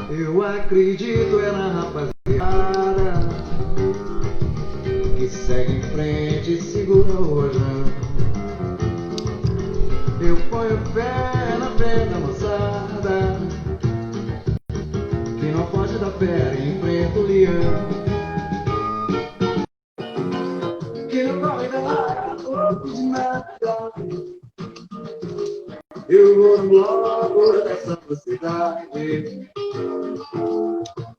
Eu acredito é na rapaziada que segue em frente e segura o rojão. Eu ponho pé na frente da moçada que não pode dar pé e enfrenta o leão. Que não corre da corpo de nada. Eu vou no bloco dessa cidade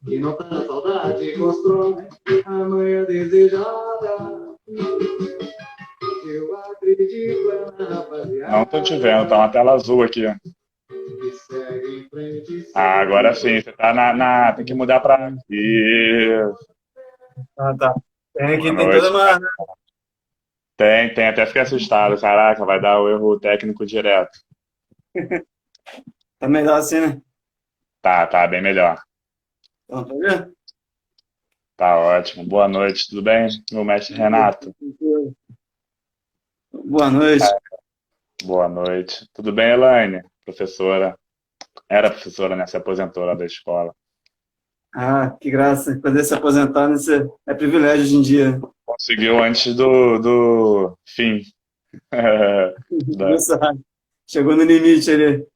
que não tá na saudade, constrói a manhã desejada. Eu acredito é na rapaziada. Não tô te vendo, tá uma tela azul aqui. Que segue em frente. Ah, agora sim, você tá tem que mudar pra. Isso. Ah, tá. Tem aqui, Boa tem toda noite. uma. Tem, até fiquei assustado. Caraca, vai dar o erro técnico direto. Tá melhor assim, né? Tá bem melhor. Então, tá vendo? Tá ótimo. Boa noite, tudo bem? Meu mestre Renato. Boa noite. Boa noite. Tudo bem, Elaine? Professora. Era professora, né? Se aposentou lá da escola. Ah, que graça. Poder se aposentar nesse é privilégio hoje em dia. Conseguiu antes do fim. Isso, chegou no limite ali.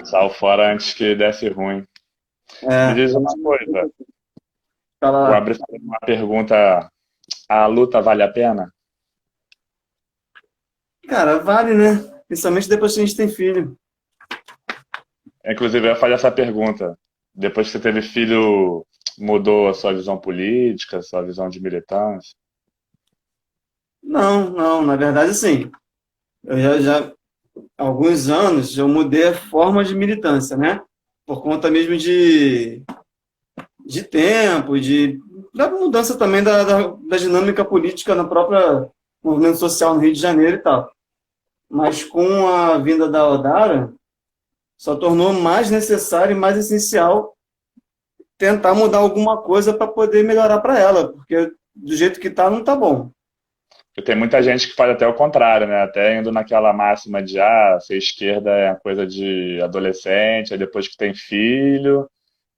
Saiu fora antes que desse ruim. Me diz uma coisa. Fala Vou lá. abrir uma pergunta. A luta vale a pena? Cara, vale, né? Principalmente depois que a gente tem filho. Inclusive, eu ia fazer essa pergunta. Depois que você teve filho, mudou a sua visão política, a sua visão de militância? Não, na verdade, assim, eu já há alguns anos eu mudei a forma de militância, né? Por conta mesmo de tempo, da mudança também da dinâmica política no próprio movimento social no Rio de Janeiro e tal. Mas com a vinda da Odara, só tornou mais necessário e mais essencial tentar mudar alguma coisa para poder melhorar para ela, porque do jeito que está, não está bom. Porque tem muita gente que faz até o contrário, né? Até indo naquela máxima de ser esquerda é coisa de adolescente, aí depois que tem filho,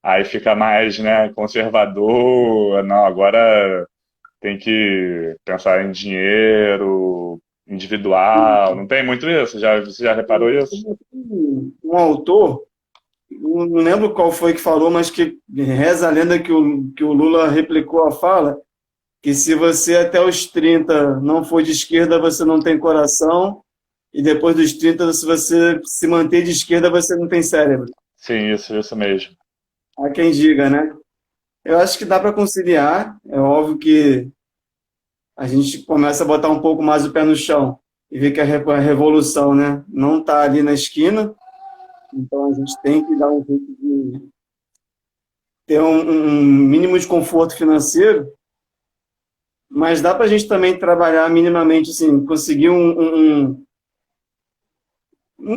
aí fica mais, né, conservador. Não, agora tem que pensar em dinheiro, individual. Não tem muito isso? Você já reparou isso? Um autor, não lembro qual foi que falou, mas que reza a lenda que o Lula replicou a fala, que se você até os 30 não for de esquerda, você não tem coração, e depois dos 30, se você se manter de esquerda, você não tem cérebro. Sim, isso mesmo. Há quem diga, né? Eu acho que dá para conciliar, é óbvio que a gente começa a botar um pouco mais o pé no chão e ver que a revolução, né, não está ali na esquina, então a gente tem que dar um jeito de ter um mínimo de conforto financeiro, mas dá para a gente também trabalhar minimamente, assim, conseguir um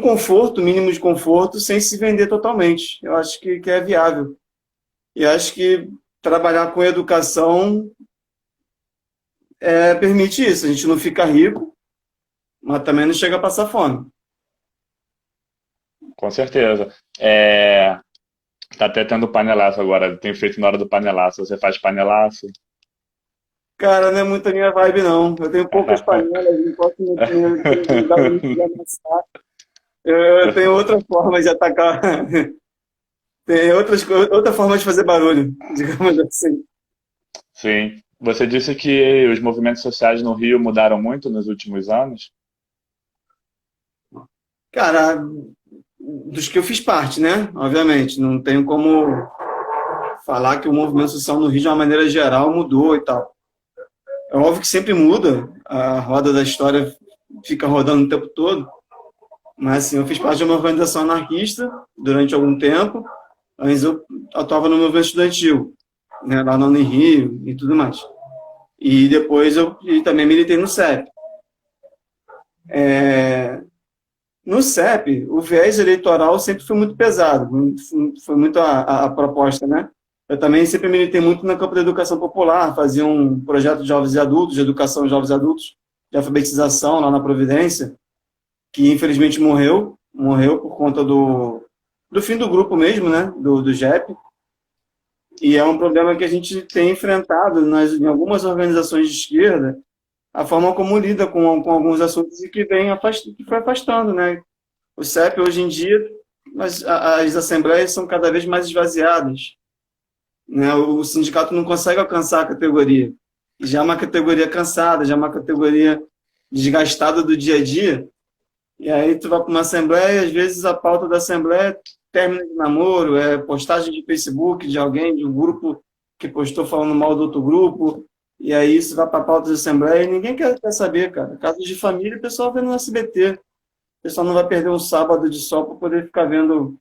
conforto, mínimo de conforto, sem se vender totalmente. Eu acho que é viável. E acho que trabalhar com educação permite isso. A gente não fica rico, mas também não chega a passar fome. Com certeza. Tá até tendo panelaço agora. Tenho feito na hora do panelaço. Você faz panelaço? Cara, não é muito a minha vibe, não. Eu tenho poucas panelas, não posso me dar o luxo de amassar. Eu tenho outra forma de atacar. Tem outra forma de fazer barulho, digamos assim. Sim. Você disse que os movimentos sociais no Rio mudaram muito nos últimos anos? Cara, dos que eu fiz parte, né? Obviamente, não tenho como falar que o movimento social no Rio, de uma maneira geral, mudou e tal. É óbvio que sempre muda, a roda da história fica rodando o tempo todo, mas assim, eu fiz parte de uma organização anarquista durante algum tempo, antes eu atuava no movimento estudantil, né, lá na Unirio e tudo mais. E depois eu também militei no CEP. No CEP, o viés eleitoral sempre foi muito pesado, foi muito a proposta, né? Eu também sempre militei muito no campo da educação popular, fazia um projeto de jovens e adultos, de educação de jovens e adultos, de alfabetização lá na Providência. que infelizmente morreu por conta do fim do grupo mesmo, né, do JEP, e é um problema que a gente tem enfrentado em algumas organizações de esquerda, a forma como lida com alguns assuntos e que que foi afastando, né? O CEP, hoje em dia, as assembleias são cada vez mais esvaziadas, né? O sindicato não consegue alcançar a categoria. Já é uma categoria cansada, já é uma categoria desgastada do dia a dia. E aí tu vai para uma assembleia, às vezes a pauta da assembleia é término de namoro, é postagem de Facebook de alguém, de um grupo que postou falando mal do outro grupo, e aí isso vai para a pauta da assembleia e ninguém quer saber, cara. Casos de família, o pessoal vê no SBT. O pessoal não vai perder um sábado de sol para poder ficar vendo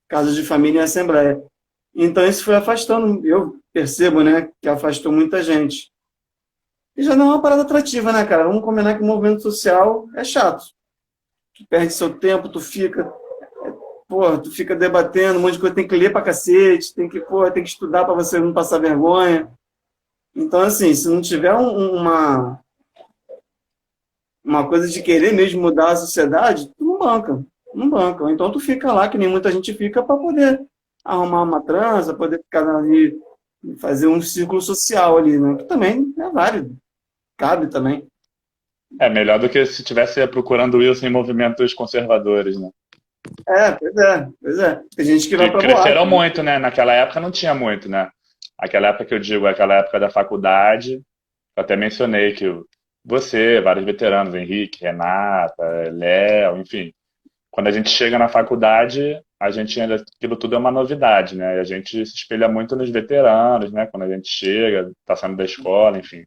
casos de família em assembleia. Então isso foi afastando, eu percebo, né, que afastou muita gente. E já não é uma parada atrativa, né, cara? Vamos combinar que o movimento social é chato. Tu perde seu tempo, tu fica debatendo um monte de coisa, tem que ler pra cacete, tem que estudar para você não passar vergonha. Então, assim, se não tiver uma coisa de querer mesmo mudar a sociedade, tu não banca. Não banca. Ou então tu fica lá, que nem muita gente fica, para poder arrumar uma transa, poder ficar ali, fazer um círculo social ali, né? Que também é válido. Cabe também. É melhor do que se estivesse procurando isso em movimentos conservadores, né? Pois é. Tem gente que vai pra cresceram boate, muito, né? Naquela época não tinha muito, né? Aquela época que eu digo, aquela época da faculdade, eu até mencionei que você, vários veteranos, Henrique, Renata, Léo, enfim. Quando a gente chega na faculdade, a gente ainda, aquilo tudo é uma novidade, né? E a gente se espelha muito nos veteranos, né? Quando a gente chega, tá saindo da escola, enfim.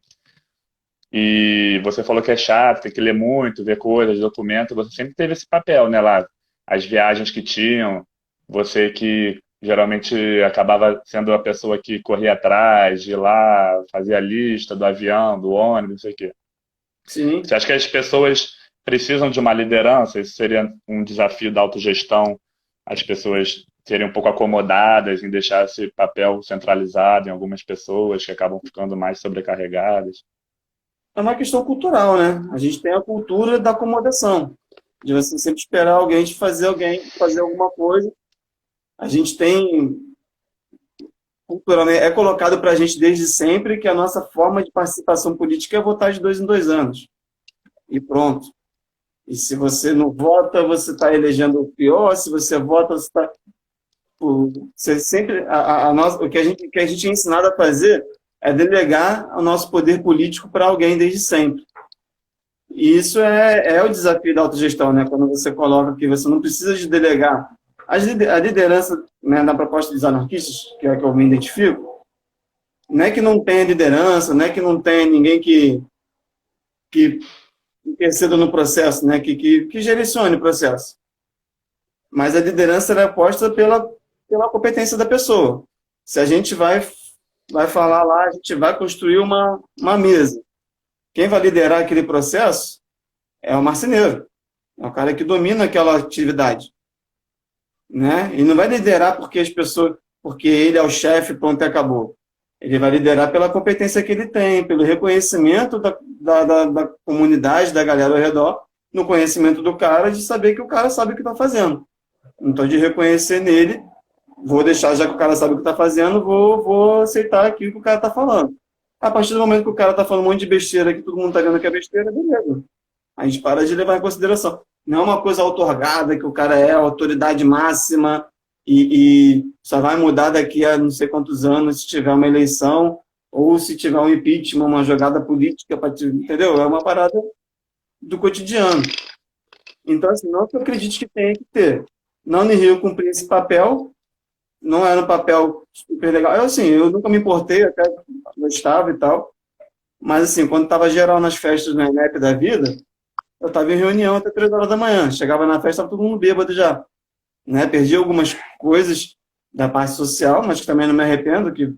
E você falou que é chato, tem que ler muito, ver coisas, documentos. Você sempre teve esse papel, né? Lá, as viagens que tinham, você que geralmente acabava sendo a pessoa que corria atrás, de ir lá, fazia a lista do avião, do ônibus, não sei o quê. sim. Você acha que as pessoas precisam de uma liderança? Isso seria um desafio da autogestão, as pessoas serem um pouco acomodadas em deixar esse papel centralizado em algumas pessoas que acabam ficando mais sobrecarregadas? É uma questão cultural, né? A gente tem a cultura da acomodação, de você sempre esperar alguém fazer alguma coisa. A gente tem, culturalmente, é colocado para a gente desde sempre que a nossa forma de participação política é votar de 2 em 2 anos. E pronto. E se você não vota, você está elegendo o pior. Se você vota, você está... Você sempre... o que a gente é ensinado a fazer é delegar o nosso poder político para alguém desde sempre. E isso é o desafio da autogestão, né? Quando você coloca que você não precisa de delegar. A liderança, né, na proposta dos anarquistas, que é a que eu me identifico, não é que não tenha liderança, não é que não tenha ninguém que interceda no processo, né, que direcione o processo. Mas a liderança é posta pela competência da pessoa. Se a gente vai falar lá, a gente vai construir uma mesa. Quem vai liderar aquele processo é o marceneiro. É o cara que domina aquela atividade. Né? E não vai liderar porque ele é o chefe, pronto, e acabou. Ele vai liderar pela competência que ele tem, pelo reconhecimento da comunidade, da galera ao redor, no conhecimento do cara, de saber que o cara sabe o que está fazendo. Então, de reconhecer nele, vou deixar, já que o cara sabe o que está fazendo, vou aceitar aquilo que o cara está falando. A partir do momento que o cara está falando um monte de besteira, que todo mundo está vendo que é besteira, beleza. A gente para de levar em consideração. Não é uma coisa outorgada, que o cara é a autoridade máxima e só vai mudar daqui a não sei quantos anos se tiver uma eleição ou se tiver um impeachment, uma jogada política, entendeu? É uma parada do cotidiano. Então, assim, não que eu acredite que tem que ter. Na Unirio cumprir esse papel, não era um papel super legal. Eu nunca me importei, até gostava e tal, mas, assim, quando estava geral nas festas do ENEP da vida, eu estava em reunião até 3 horas da manhã. Chegava na festa, estava todo mundo bêbado já. Né? Perdi algumas coisas da parte social, mas que também não me arrependo, que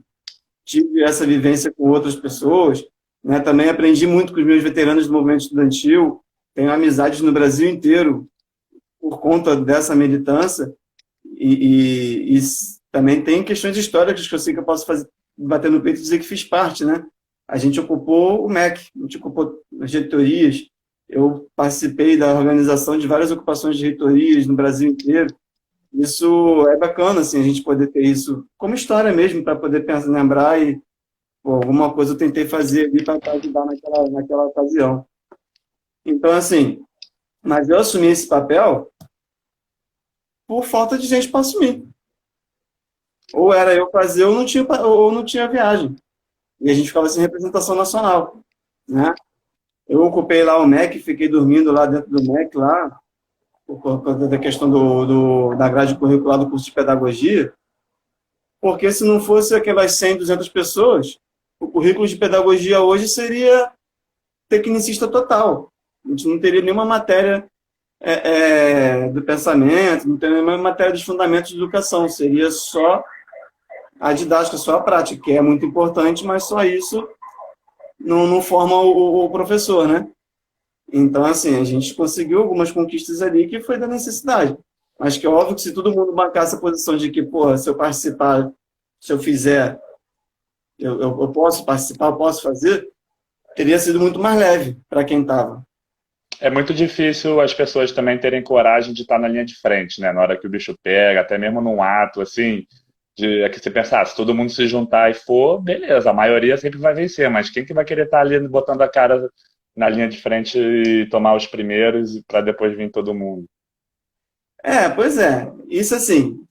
tive essa vivência com outras pessoas. Né? Também aprendi muito com os meus veteranos do movimento estudantil. Tenho amizades no Brasil inteiro por conta dessa militância. E também tem questões históricas que eu sei que eu posso bater no peito e dizer que fiz parte. Né? A gente ocupou o MEC, a gente ocupou as diretorias. eu participei da organização de várias ocupações de reitorias no Brasil inteiro. Isso é bacana, assim, a gente poder ter isso como história mesmo, para poder pensar, lembrar e pô, alguma coisa eu tentei fazer ali para ajudar naquela ocasião. Então, assim, mas eu assumi esse papel por falta de gente para assumir. Ou era eu fazer ou não tinha viagem. E a gente ficava sem representação nacional, né? Eu ocupei lá o MEC, fiquei dormindo lá dentro do MEC, lá, por causa da questão da grade curricular do curso de pedagogia, porque se não fosse aquelas 100, 200 pessoas, o currículo de pedagogia hoje seria tecnicista total. A gente não teria nenhuma matéria do pensamento, não teria nenhuma matéria dos fundamentos de educação, seria só a didática, só a prática, que é muito importante, mas só isso não forma o professor, né? Então, assim, a gente conseguiu algumas conquistas ali que foi da necessidade. Mas que é óbvio que se todo mundo bancasse a posição de que, pô, se eu participar, se eu fizer, eu posso participar, eu posso fazer, teria sido muito mais leve para quem estava. É muito difícil as pessoas também terem coragem de estar na linha de frente, né? Na hora que o bicho pega, até mesmo num ato, assim, é que você pensar, se todo mundo se juntar e for, beleza, a maioria sempre vai vencer, mas quem que vai querer estar ali botando a cara na linha de frente e tomar os primeiros para depois vir todo mundo? Pois é. Isso assim,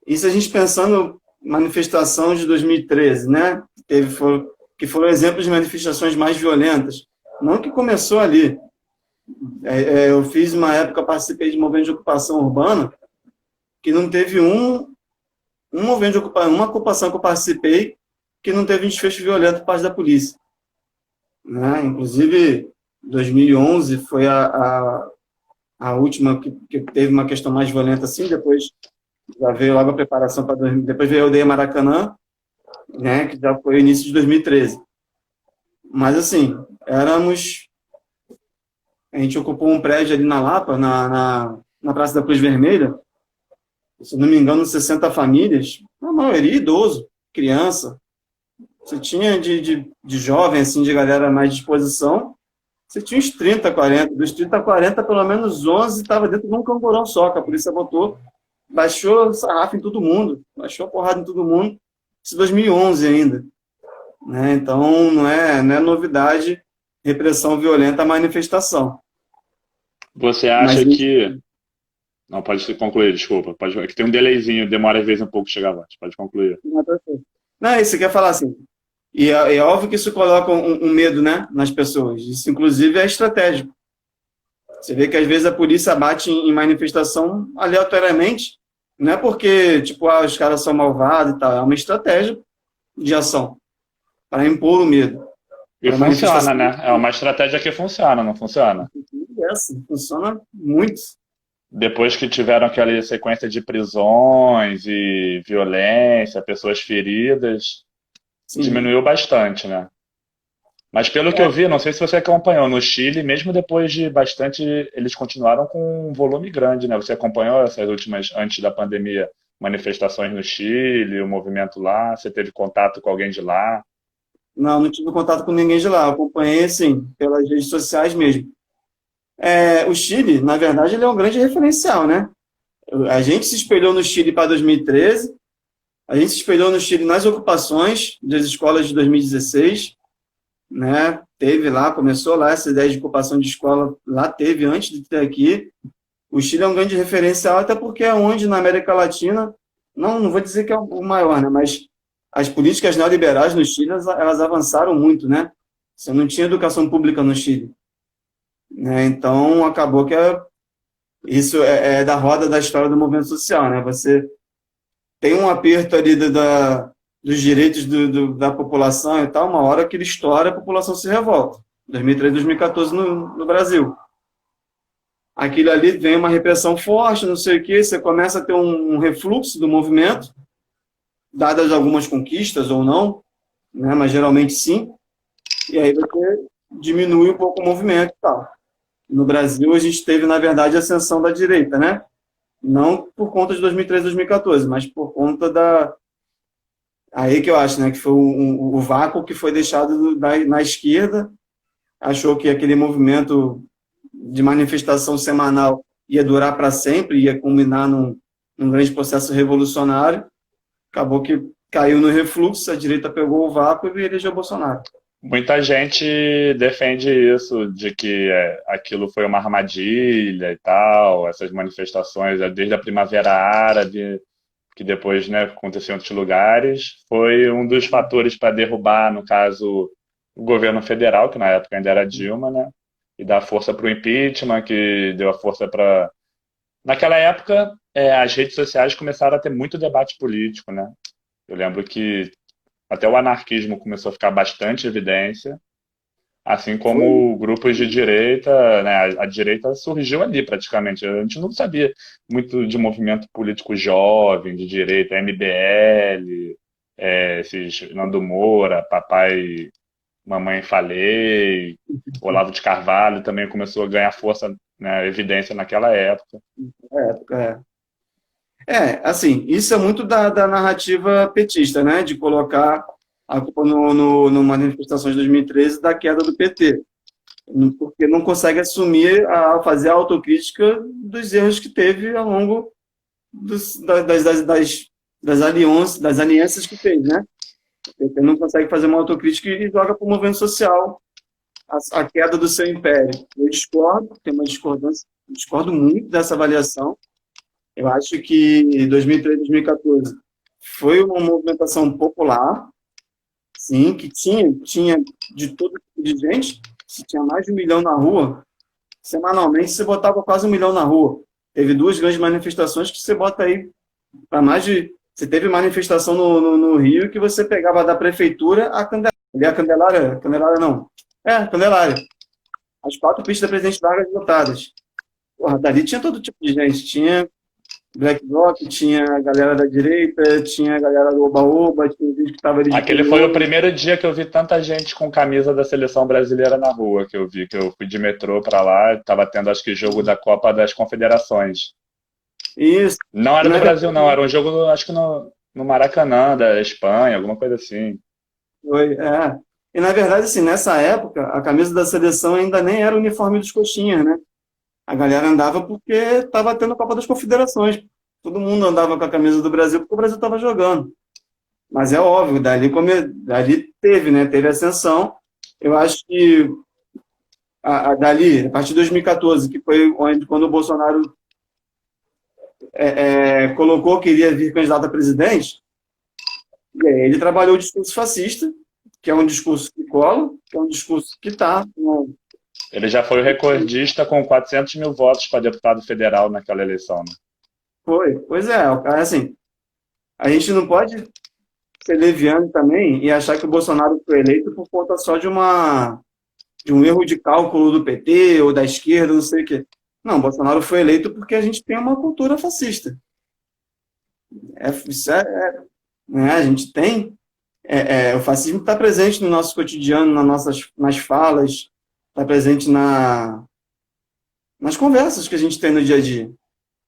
isso a gente pensando manifestação de 2013, né? Que foram exemplos de manifestações mais violentas. Não que começou ali. Eu fiz uma época, participei de movimento de ocupação urbana, que não teve uma ocupação que eu participei que não teve um desfecho violento por parte da polícia. Né? Inclusive, 2011 foi a última que teve uma questão mais violenta assim, depois já veio logo a preparação para 2000, depois veio a Aldeia Maracanã, né, que já foi o início de 2013. Mas assim, a gente ocupou um prédio ali na Lapa, na Praça da Cruz Vermelha, se não me engano, 60 famílias, a maioria idoso, criança. Você tinha de jovem, assim, de galera mais de disposição, você tinha uns 30, 40. Dos 30 a 40, pelo menos 11 estava dentro de um camburão só, que a polícia botou, baixou sarrafo em todo mundo, baixou a porrada em todo mundo, isso em 2011 ainda. Né? Então, não é novidade repressão violenta à manifestação. Você acha que... Não, pode concluir, desculpa. É que tem um delayzinho, demora às vezes um pouco chegar lá. Pode concluir. Não, isso quer falar assim. E é óbvio que isso coloca um medo, né, nas pessoas. Isso, inclusive, é estratégico. Você vê que, às vezes, a polícia bate em manifestação aleatoriamente, não é porque, tipo, os caras são malvados e tal. É uma estratégia de ação para impor o medo. E funciona, né? É uma estratégia que funciona, não funciona? Funciona muito. Depois que tiveram aquela sequência de prisões e violência, pessoas feridas, sim, diminuiu bastante, né? Mas pelo que eu vi, não sei se você acompanhou, no Chile, mesmo depois de bastante, eles continuaram com um volume grande, né? Você acompanhou essas últimas, antes da pandemia, manifestações no Chile, o movimento lá? Você teve contato com alguém de lá? Não tive contato com ninguém de lá. Eu acompanhei, assim, pelas redes sociais mesmo. O Chile, na verdade, ele é um grande referencial, né? A gente se espelhou no Chile para 2013, a gente se espelhou no Chile nas ocupações das escolas de 2016, né? Teve lá, começou lá essa ideia de ocupação de escola, lá teve antes de ter aqui. O Chile é um grande referencial, até porque é onde na América Latina, não vou dizer que é o maior, né? Mas as políticas neoliberais no Chile, elas avançaram muito, né? Você não tinha educação pública no Chile. Então, acabou que isso é da roda da história do movimento social, né? Você tem um aperto ali dos direitos da população e tal, uma hora que ele estoura, a população se revolta. 2013, 2014 no Brasil. Aquilo ali vem uma repressão forte, não sei o quê, você começa a ter um refluxo do movimento, dadas algumas conquistas ou não, né? Mas geralmente sim, e aí você diminui um pouco o movimento e tal. No Brasil, a gente teve, na verdade, a ascensão da direita, né? Não por conta de 2013, 2014, mas por conta aí que eu acho, né? Que foi o vácuo que foi deixado na esquerda, achou que aquele movimento de manifestação semanal ia durar para sempre, ia culminar num grande processo revolucionário. Acabou que caiu no refluxo, a direita pegou o vácuo e elegeu Bolsonaro. Muita gente defende isso, de que aquilo foi uma armadilha e tal, essas manifestações, desde a Primavera Árabe, que depois, né, aconteceu em outros lugares, foi um dos fatores para derrubar, no caso, o governo federal, que na época ainda era Dilma, né, e dar força para o impeachment, que deu a força para... Naquela época, as redes sociais começaram a ter muito debate político, né? Eu lembro que até o anarquismo começou a ficar bastante em evidência, assim Foi, como grupos de direita, né? A direita surgiu ali praticamente. A gente não sabia muito de movimento político jovem, de direita, MBL, esses Nando Moura, Papai, Mamãe Falei, Olavo de Carvalho também começou a ganhar força, né, evidência naquela época. assim, isso é muito da narrativa petista, né? De colocar a culpa no manifestações de 2013 da queda do PT. Porque não consegue assumir, fazer a autocrítica dos erros que teve ao longo das alianças que fez, né? O PT não consegue fazer uma autocrítica e joga para o movimento social a queda do seu império. Eu discordo, tem uma discordância, discordo muito dessa avaliação. Eu acho que 2013, 2014 foi uma movimentação popular, sim, que tinha de todo tipo de gente. Se tinha mais de 1 milhão na rua, semanalmente você botava quase 1 milhão na rua. Teve 2 grandes manifestações que você bota aí para mais de... Você teve manifestação no Rio que você pegava da prefeitura a Candelária. Candelária não. Candelária. As 4 pistas da Presidente Vargas lotadas. Porra, dali tinha todo tipo de gente. Tinha Black Bloc, tinha a galera da direita, tinha a galera do Oba-Oba, tinha gente que estava ali de Aquele foi o peruano. primeiro dia que eu vi tanta gente com camisa da seleção brasileira na rua, que eu vi, que eu fui de metrô pra lá, tava tendo acho que jogo da Copa das Confederações. Isso. Não E era na do Brasil, verdade não, era um jogo, acho que no Maracanã, da Espanha, alguma coisa assim. foi, E na verdade, assim, nessa época, a camisa da seleção ainda nem era o uniforme dos coxinhas, né? A galera andava porque estava tendo a Copa das Confederações. Todo mundo andava com a camisa do Brasil porque o Brasil estava jogando. Mas é óbvio, dali teve, né? Teve ascensão. Eu acho que dali, a partir de 2014, que foi quando o Bolsonaro colocou que iria vir candidato a presidente, e aí ele trabalhou o discurso fascista, que é um discurso que cola, que é um discurso que está. Ele já foi o recordista com 400 mil votos para deputado federal naquela eleição, né? Foi, pois é, assim, a gente não pode ser leviano também e achar que o Bolsonaro foi eleito por conta só de um erro de cálculo do PT ou da esquerda, não sei o quê. Não, o Bolsonaro foi eleito porque a gente tem uma cultura fascista. Né, a gente tem. O fascismo está presente no nosso cotidiano, nas falas, está presente nas conversas que a gente tem no dia a dia.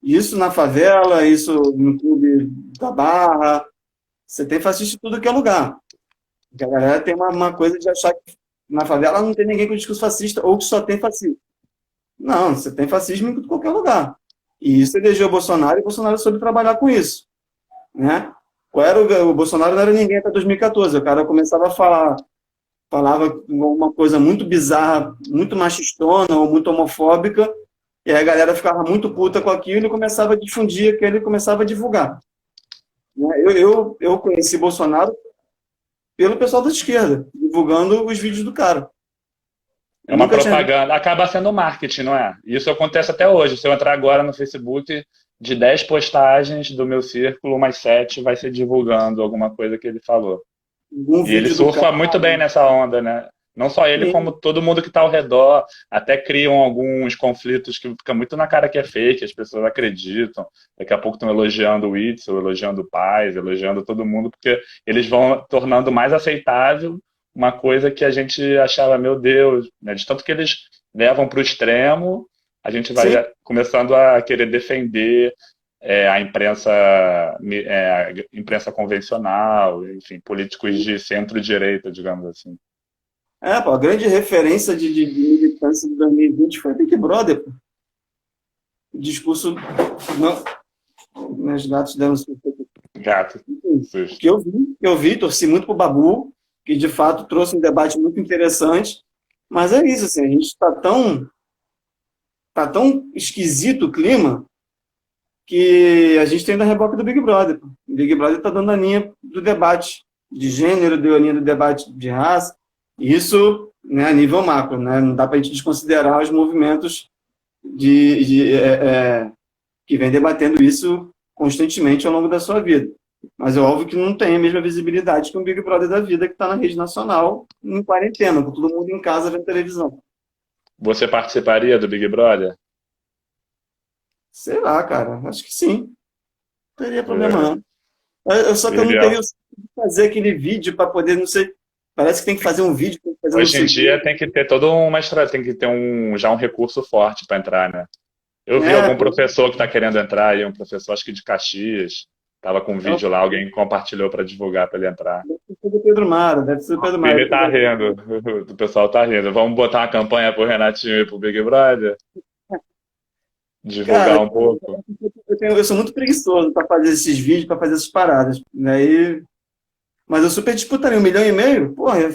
Isso na favela, isso no clube da Barra. Você tem fascista em tudo que é lugar. Porque a galera tem uma coisa de achar que na favela não tem ninguém com discurso fascista ou que só tem fascismo. Não, você tem fascismo em qualquer lugar. E isso elegeu o Bolsonaro e o Bolsonaro soube trabalhar com isso. Né? O Bolsonaro não era ninguém até 2014. O cara começava a falava uma coisa muito bizarra, muito machistona ou muito homofóbica, e aí a galera ficava muito puta com aquilo e começava a difundir aquilo e começava a divulgar. Né? Eu conheci Bolsonaro pelo pessoal da esquerda, divulgando os vídeos do cara. É Eu uma nunca tinha visto. propaganda, acaba sendo marketing, não é? Isso acontece até hoje. Se eu entrar agora no Facebook, de 10 postagens do meu círculo, umas 7 vai ser divulgando alguma coisa que ele falou. Um E ele vídeo do cara. surfa muito bem nessa onda, né? Não só ele, como Sim, todo mundo que está ao redor, até criam alguns conflitos que fica muito na cara que é fake, as pessoas acreditam. Daqui a pouco estão elogiando o Witzel, elogiando o Paz, elogiando todo mundo, porque eles vão tornando mais aceitável uma coisa que a gente achava, meu Deus, né? De tanto que eles levam para o extremo, a gente vai sim. começando a querer defender a imprensa convencional, enfim, políticos de centro-direita, digamos assim. Pô, a grande referência de militância de 2020 foi Big Brother, pô. O discurso. Não, meus gatos deram Gato. o que eu vi, torci muito pro Babu, que de fato trouxe um debate muito interessante. Mas é isso, assim, a gente tá tão esquisito o clima que a gente tem da reboque do Big Brother. Pô. O Big Brother está dando a linha do debate de gênero, deu a linha do debate de raça. Isso, né, a nível macro, né? Não dá para a gente desconsiderar os movimentos que vem debatendo isso constantemente ao longo da sua vida. Mas é óbvio que não tem a mesma visibilidade que um Big Brother da vida que está na rede nacional em quarentena, com todo mundo em casa vendo televisão. Você participaria do Big Brother? Sei lá, cara, acho que sim. Não teria problema não. Só que eu não Legal. teria o sonho de fazer aquele vídeo para poder, não sei, parece que tem que fazer um vídeo, tem que fazer não Hoje sei em o dia quê. tem que ter toda uma estratégia, tem que ter já um recurso forte para entrar, né? Eu vi É, algum professor que está querendo entrar aí, um professor acho que de Caxias, estava com um é o vídeo lá, alguém compartilhou para divulgar para ele entrar. do Pedro Mara, deve ser o Pedro Mara. Ele tá rindo, o pessoal tá rindo. Vamos botar uma campanha pro Renatinho e pro Big Brother? Cara, Divulgar um pouco? eu sou muito preguiçoso para fazer esses vídeos, para fazer essas paradas. Daí, mas eu super disputaria 1,5 milhão. Porra, ia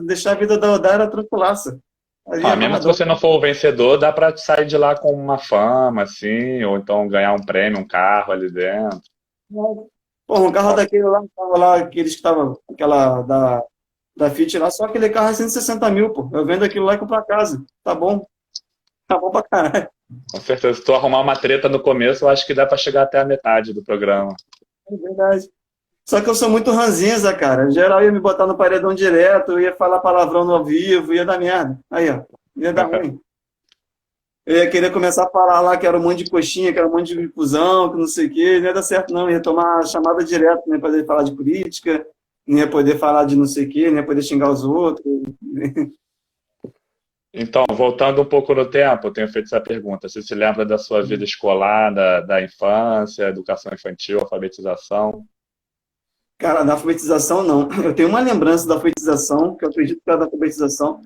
deixar a vida da Odara tranquilaça. Ali é Mesmo se amarradão. você não for o vencedor, dá pra sair de lá com uma fama, assim, ou então ganhar um prêmio, um carro ali dentro. Porra, um carro daquele lá, aqueles que estavam, aquela da Fiat lá, só aquele carro é 160 mil, pô. Eu vendo aquilo lá e compro a casa. Tá bom pra caralho. Com certeza, se tu arrumar uma treta no começo, eu acho que dá pra chegar até a metade do programa. É verdade. Só que eu sou muito ranzinza, cara. Em geral ia me botar no paredão direto, eu ia falar palavrão no ao vivo, ia dar merda. Aí, ó, ia dar ruim. Eu ia querer começar a falar lá que era um monte de coxinha, que era um monte de cuzão, que não sei o quê, não ia dar certo não, ia tomar a chamada direto, não ia poder falar de política, não ia poder falar de não sei o quê, não ia poder xingar os outros. Então, voltando um pouco no tempo, eu tenho feito essa pergunta. Você se lembra da sua vida escolar, da infância, educação infantil, alfabetização? Cara, da alfabetização não. Eu tenho uma lembrança da alfabetização, que eu acredito que era da alfabetização.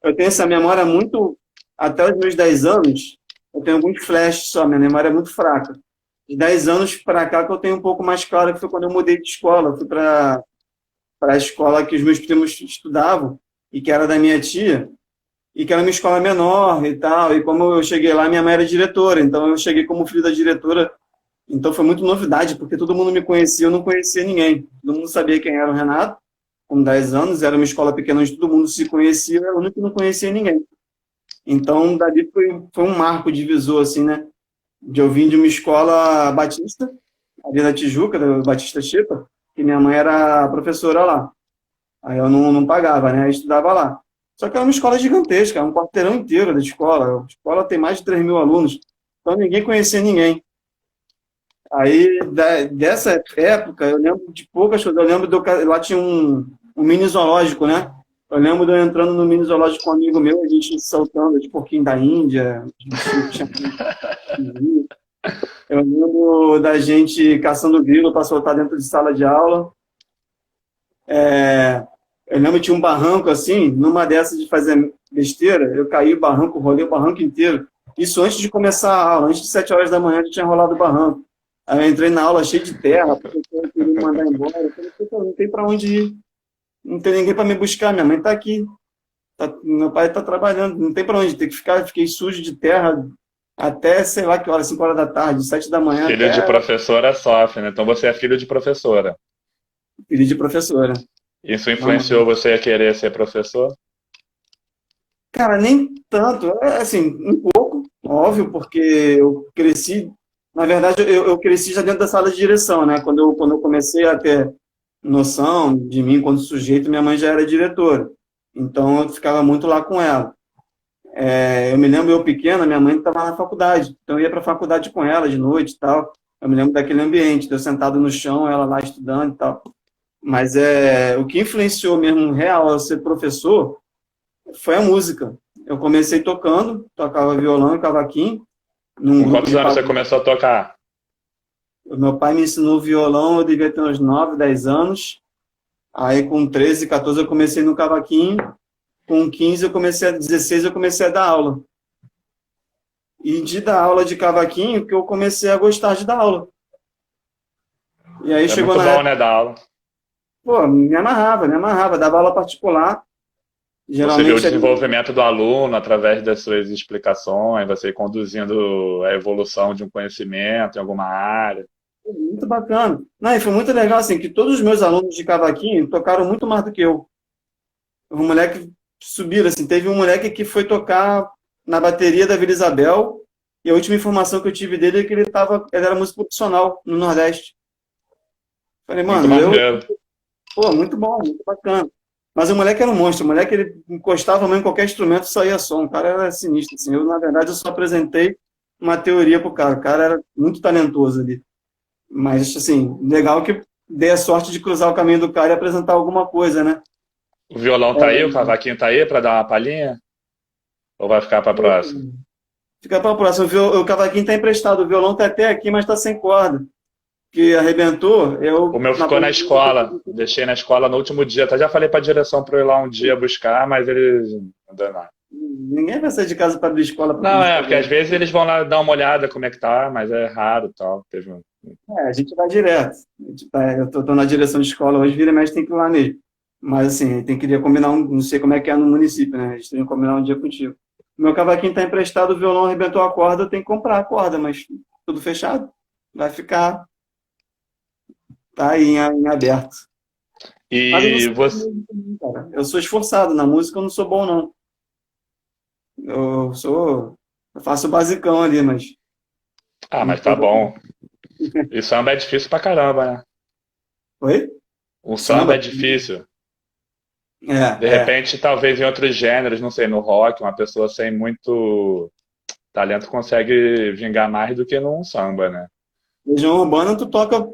Eu tenho essa memória muito, até os meus 10 anos, eu tenho alguns flashes só, minha memória é muito fraca. De 10 anos para cá que eu tenho um pouco mais claro, que foi quando eu mudei de escola. Eu fui para a escola que os meus primos estudavam, e que era da minha tia, e que era uma escola menor e tal. E como eu cheguei lá, minha mãe era diretora, então eu cheguei como filho da diretora. Então foi muito novidade, porque todo mundo me conhecia, eu não conhecia ninguém. Todo mundo sabia quem era o Renato, com 10 anos, era uma escola pequena onde todo mundo se conhecia, eu era o único que não conhecia ninguém. Então, dali foi um marco divisor, assim, né? De eu vim de uma escola batista, ali na Tijuca, da Batista Chipa, que minha mãe era professora lá. Aí eu não pagava, né? Eu estudava lá. Só que era uma escola gigantesca, era um quarteirão inteiro da escola. A escola tem mais de 3 mil alunos. Então ninguém conhecia ninguém. Aí, dessa época, eu lembro de poucas coisas. Eu lembro lá tinha um mini zoológico, né? Eu lembro de eu entrando no mini zoológico com um amigo meu, a gente saltando de porquinho da Índia. Eu lembro da gente caçando grilo para soltar dentro de sala de aula. Eu lembro que tinha um barranco assim, numa dessas de fazer besteira, eu caí o barranco, rolei o barranco inteiro. Isso antes de começar a aula, antes de 7 horas da manhã, já tinha rolado o barranco. Aí eu entrei na aula cheio de terra, porque eu queria me mandar embora. Eu falei, "Pô, não tem para onde ir, não tem ninguém para me buscar, minha mãe está aqui, meu pai está trabalhando, não tem para onde, tem que ficar, fiquei sujo de terra até, sei lá que hora, 5 horas da tarde, 7 da manhã, Filho de até professora sofre, né? Então você é filho de professora. pedir de professora. Isso influenciou você a querer ser professor? Cara, nem tanto, assim, um pouco, óbvio, porque eu cresci, na verdade, eu cresci já dentro da sala de direção, né? Quando eu comecei a ter noção de mim como sujeito, minha mãe já era diretora, então eu ficava muito lá com ela. Eu me lembro, eu pequena, minha mãe estava na faculdade, então eu ia para a faculdade com ela de noite e tal, eu me lembro daquele ambiente, de eu sentado no chão, ela lá estudando e tal. Mas o que influenciou mesmo real eu ser professor foi a música. Eu comecei tocava violão e cavaquinho, num Com grupo quantos de anos você pagode. começou a tocar? Meu pai me ensinou violão, eu devia ter uns 9, 10 anos. Aí com 13, 14 eu comecei no cavaquinho. com 16 eu comecei a dar aula. E de dar aula de cavaquinho que eu comecei a gostar de dar aula. E aí É chegou muito na bom, época, né, dar aula. pô, me amarrava, dava aula particular, Você vê o geralmente ali, desenvolvimento do aluno através das suas explicações, você ir conduzindo a evolução de um conhecimento em alguma área. muito bacana. Não, e foi muito legal, assim, que todos os meus alunos de cavaquinho tocaram muito mais do que eu. Um moleque subiram, assim, teve um moleque que foi tocar na bateria da Vila Isabel, e a última informação que eu tive dele é que ele era músico profissional no Nordeste. Falei, Muito mano, maneiro. pô, muito bom, muito bacana. Mas o moleque era um monstro, o moleque ele encostava a mão em qualquer instrumento e saía som. O cara era sinistro, assim. Eu, na verdade, eu só apresentei uma teoria pro cara. O cara era muito talentoso ali. Mas, assim, legal que dei a sorte de cruzar o caminho do cara e apresentar alguma coisa, né? O violão tá aí, o cavaquinho tá aí para dar uma palhinha? Ou vai ficar para próxima? Fica para a próxima. O cavaquinho tá emprestado, o violão tá até aqui, mas tá sem corda. Que arrebentou, O eu meu na ficou na escola. Deixei na escola no último dia. Até já falei para a direção para eu ir lá um dia buscar, mas eles não deu nada. ninguém vai sair de casa para abrir escola para Não, buscar porque às violão. vezes eles vão lá dar uma olhada como é que tá, mas é raro e tal. É, a gente vai direto. Eu tô na direção de escola hoje, vira e mexe tem que ir lá mesmo. Mas assim, tem que combinar não sei como é que é no município, né? A gente tem que combinar um dia contigo. Meu cavaquinho tá emprestado, o violão arrebentou a corda, eu tenho que comprar a corda, mas tudo fechado. Vai ficar, tá aí em aberto. Mas eu não E sou bom você. mesmo também, cara. Eu sou esforçado, na música eu não sou bom, não. Eu faço o basicão ali, mas Ah, não mas tá sou bom. bom. E samba é difícil pra caramba, né? Oi? O samba é Samba? difícil. De É. repente, talvez em outros gêneros, não sei, no rock, uma pessoa sem muito talento consegue vingar mais do que num samba, né? Legião Urbana, tu toca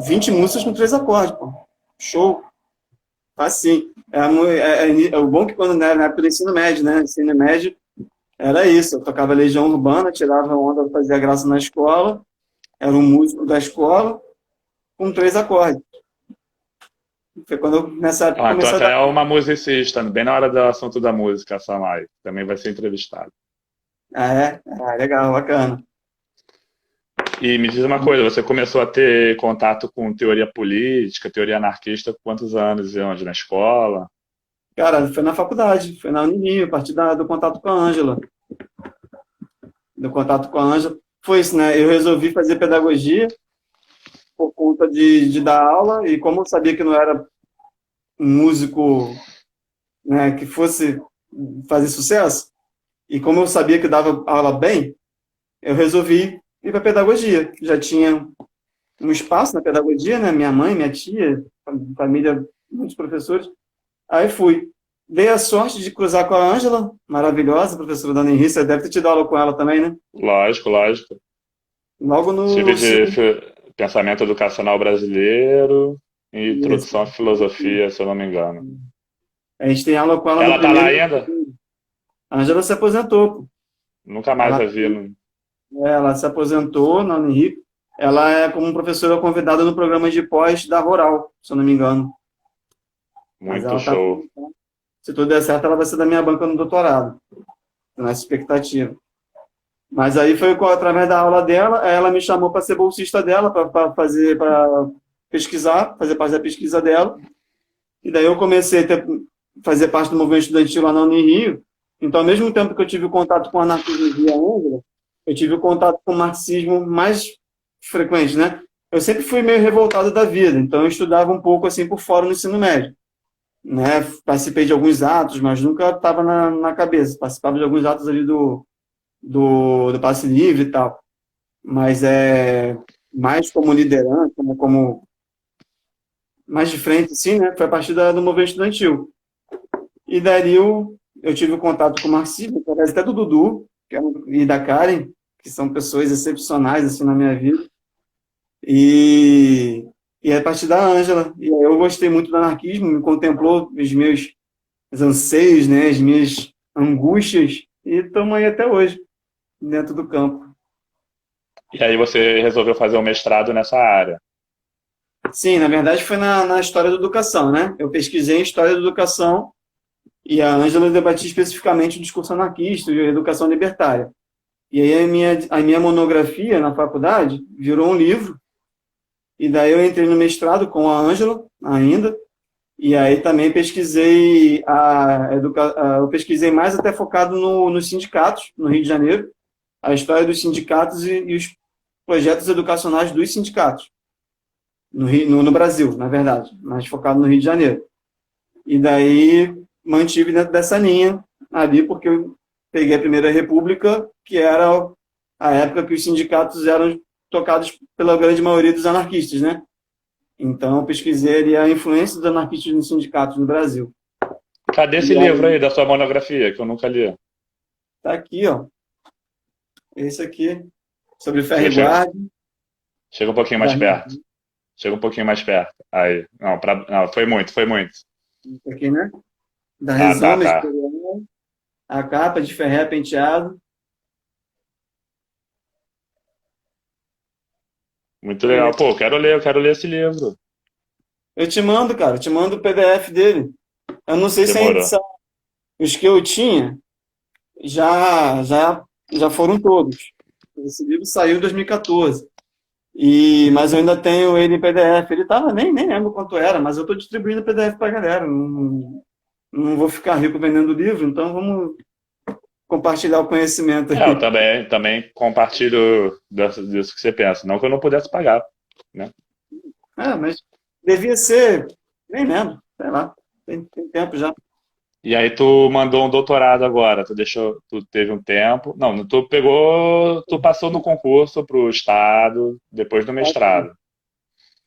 20 músicas com 3 acordes, pô. Show. Assim. É o bom que quando na época do ensino médio, né? Ensino médio era isso. Eu tocava Legião Urbana, tirava onda, fazia graça na escola, era um músico da escola, com 3 acordes. Foi quando eu, nessa época, Ah, então comecei a até dar. é uma musicista, bem na hora do assunto da música, a Samai. Também vai ser entrevistada. Ah, é? Ah, legal, bacana. E me diz uma coisa, você começou a ter contato com teoria política, teoria anarquista, com quantos anos e onde? Na escola? Cara, foi na faculdade, foi na Unirio, a partir do contato com a Ângela. Do contato com a Ângela. Foi isso, né? Eu resolvi fazer pedagogia por conta de dar aula, e como eu sabia que não era um músico, né, que fosse fazer sucesso, e como eu sabia que dava aula bem, eu resolvi ir para pedagogia. Já tinha um espaço na pedagogia, né? Minha mãe, minha tia, família, muitos professores. Aí fui. Dei a sorte de cruzar com a Ângela, maravilhosa, professora Dona Henrique, você deve ter tido aula com ela também, né? Lógico, lógico. Logo Tive no de segundo. pensamento educacional brasileiro e Isso. introdução à filosofia, se eu não me engano. A gente tem aula com ela no Ela tá lá primeiro. ainda? A Ângela se aposentou, pô. Nunca mais Ela, a vi. ela se aposentou na Unirio. Ela é como professora convidada no programa de pós da Rural, se eu não me engano. Mas Muito ela tá. show. Se tudo der certo, ela vai ser da minha banca no doutorado. Tô nessa expectativa. Mas aí foi através da aula dela, aí ela me chamou para ser bolsista dela, para pesquisar, fazer parte da pesquisa dela. E daí eu comecei a fazer parte do movimento estudantil lá na Unirio. Então, ao mesmo tempo que eu tive contato com o anarquismo via Ângela, eu tive contato com o marxismo mais frequente, né? Eu sempre fui meio revoltado da vida, então eu estudava um pouco assim por fora no ensino médio, né? Participei de alguns atos, mas nunca estava na cabeça. Participava de alguns atos ali do passe livre e tal. Mas mais como liderança, né? Como mais de frente, assim, né? Foi a partir do movimento estudantil. E daí eu tive um contato com o marxismo, através até do Dudu, e da Karen, que são pessoas excepcionais assim na minha vida. E a partir da Ângela. E aí eu gostei muito do anarquismo, me contemplou os meus anseios, né? As minhas angústias, e estamos aí até hoje, dentro do campo. E aí você resolveu fazer um mestrado nessa área. Sim, na verdade foi na história da educação, né? Eu pesquisei em história da educação E a Ângela debatia especificamente o discurso anarquista e a educação libertária. E aí a minha monografia na faculdade virou um livro, e daí eu entrei no mestrado com a Ângela ainda, e aí também pesquisei eu pesquisei mais até focado nos sindicatos, no Rio de Janeiro, a história dos sindicatos e os projetos educacionais dos sindicatos, no Brasil, na verdade, mas focado no Rio de Janeiro. E daí mantive dentro dessa linha ali, porque eu peguei a Primeira República, que era a época que os sindicatos eram tocados pela grande maioria dos anarquistas, né? Então, eu pesquisei ali a influência dos anarquistas nos sindicatos no Brasil. Cadê esse E livro aí, aí da sua monografia, que eu nunca li? tá aqui, ó. Esse aqui, sobre Chega, ferro e chega, guarda. chega um pouquinho mais Da, perto. Chega um pouquinho mais perto. Aí. Não, não, foi muito, foi muito. esse aqui, né? Da Ah, tá, Resama tá. Editorial, a capa de Ferré Penteado. Muito legal. Pô, eu quero ler esse livro. Eu te mando, cara, eu te mando o PDF dele. Eu não sei se ainda Demorou. os que eu tinha já, já, já foram todos. Esse livro saiu em 2014. Mas eu ainda tenho ele em PDF. Ele tava, nem lembro quanto era, mas eu estou distribuindo PDF para a galera. Não vou ficar rico vendendo livro, então vamos compartilhar o conhecimento É, eu aí. também compartilho disso que você pensa. Não que eu não pudesse pagar, né? Mas devia ser, nem lembro, sei lá, tem tempo já. E aí tu mandou um doutorado agora, tu teve um tempo. Não, tu passou no concurso pro estado depois do mestrado.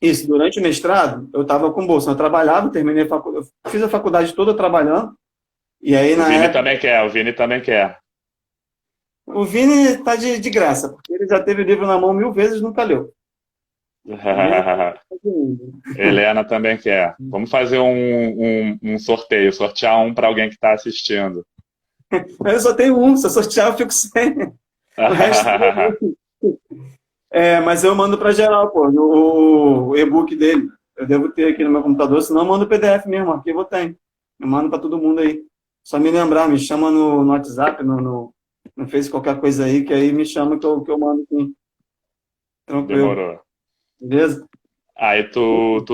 Isso, durante o mestrado, eu estava com bolsa. Eu trabalhava, terminei a faculdade, fiz a faculdade toda trabalhando, e aí O na Vini época. também quer, o Vini também quer. O Vini está de graça, porque ele já teve o livro na mão 1000 vezes e nunca leu. O Vini tá fazendo. Helena também quer. Vamos fazer um sorteio, sortear um para alguém que está assistindo. Mas eu só tenho um, se eu sortear eu fico sem. O resto tudo mas eu mando para geral, pô, o e-book dele. Eu devo ter aqui no meu computador, senão eu mando o PDF mesmo, arquivo eu tenho. Eu mando para todo mundo aí. Só me lembrar, me chama no WhatsApp, no Face, qualquer coisa aí, que aí me chama que eu mando aqui. Tranquilo. Demorou. Beleza? Aí tu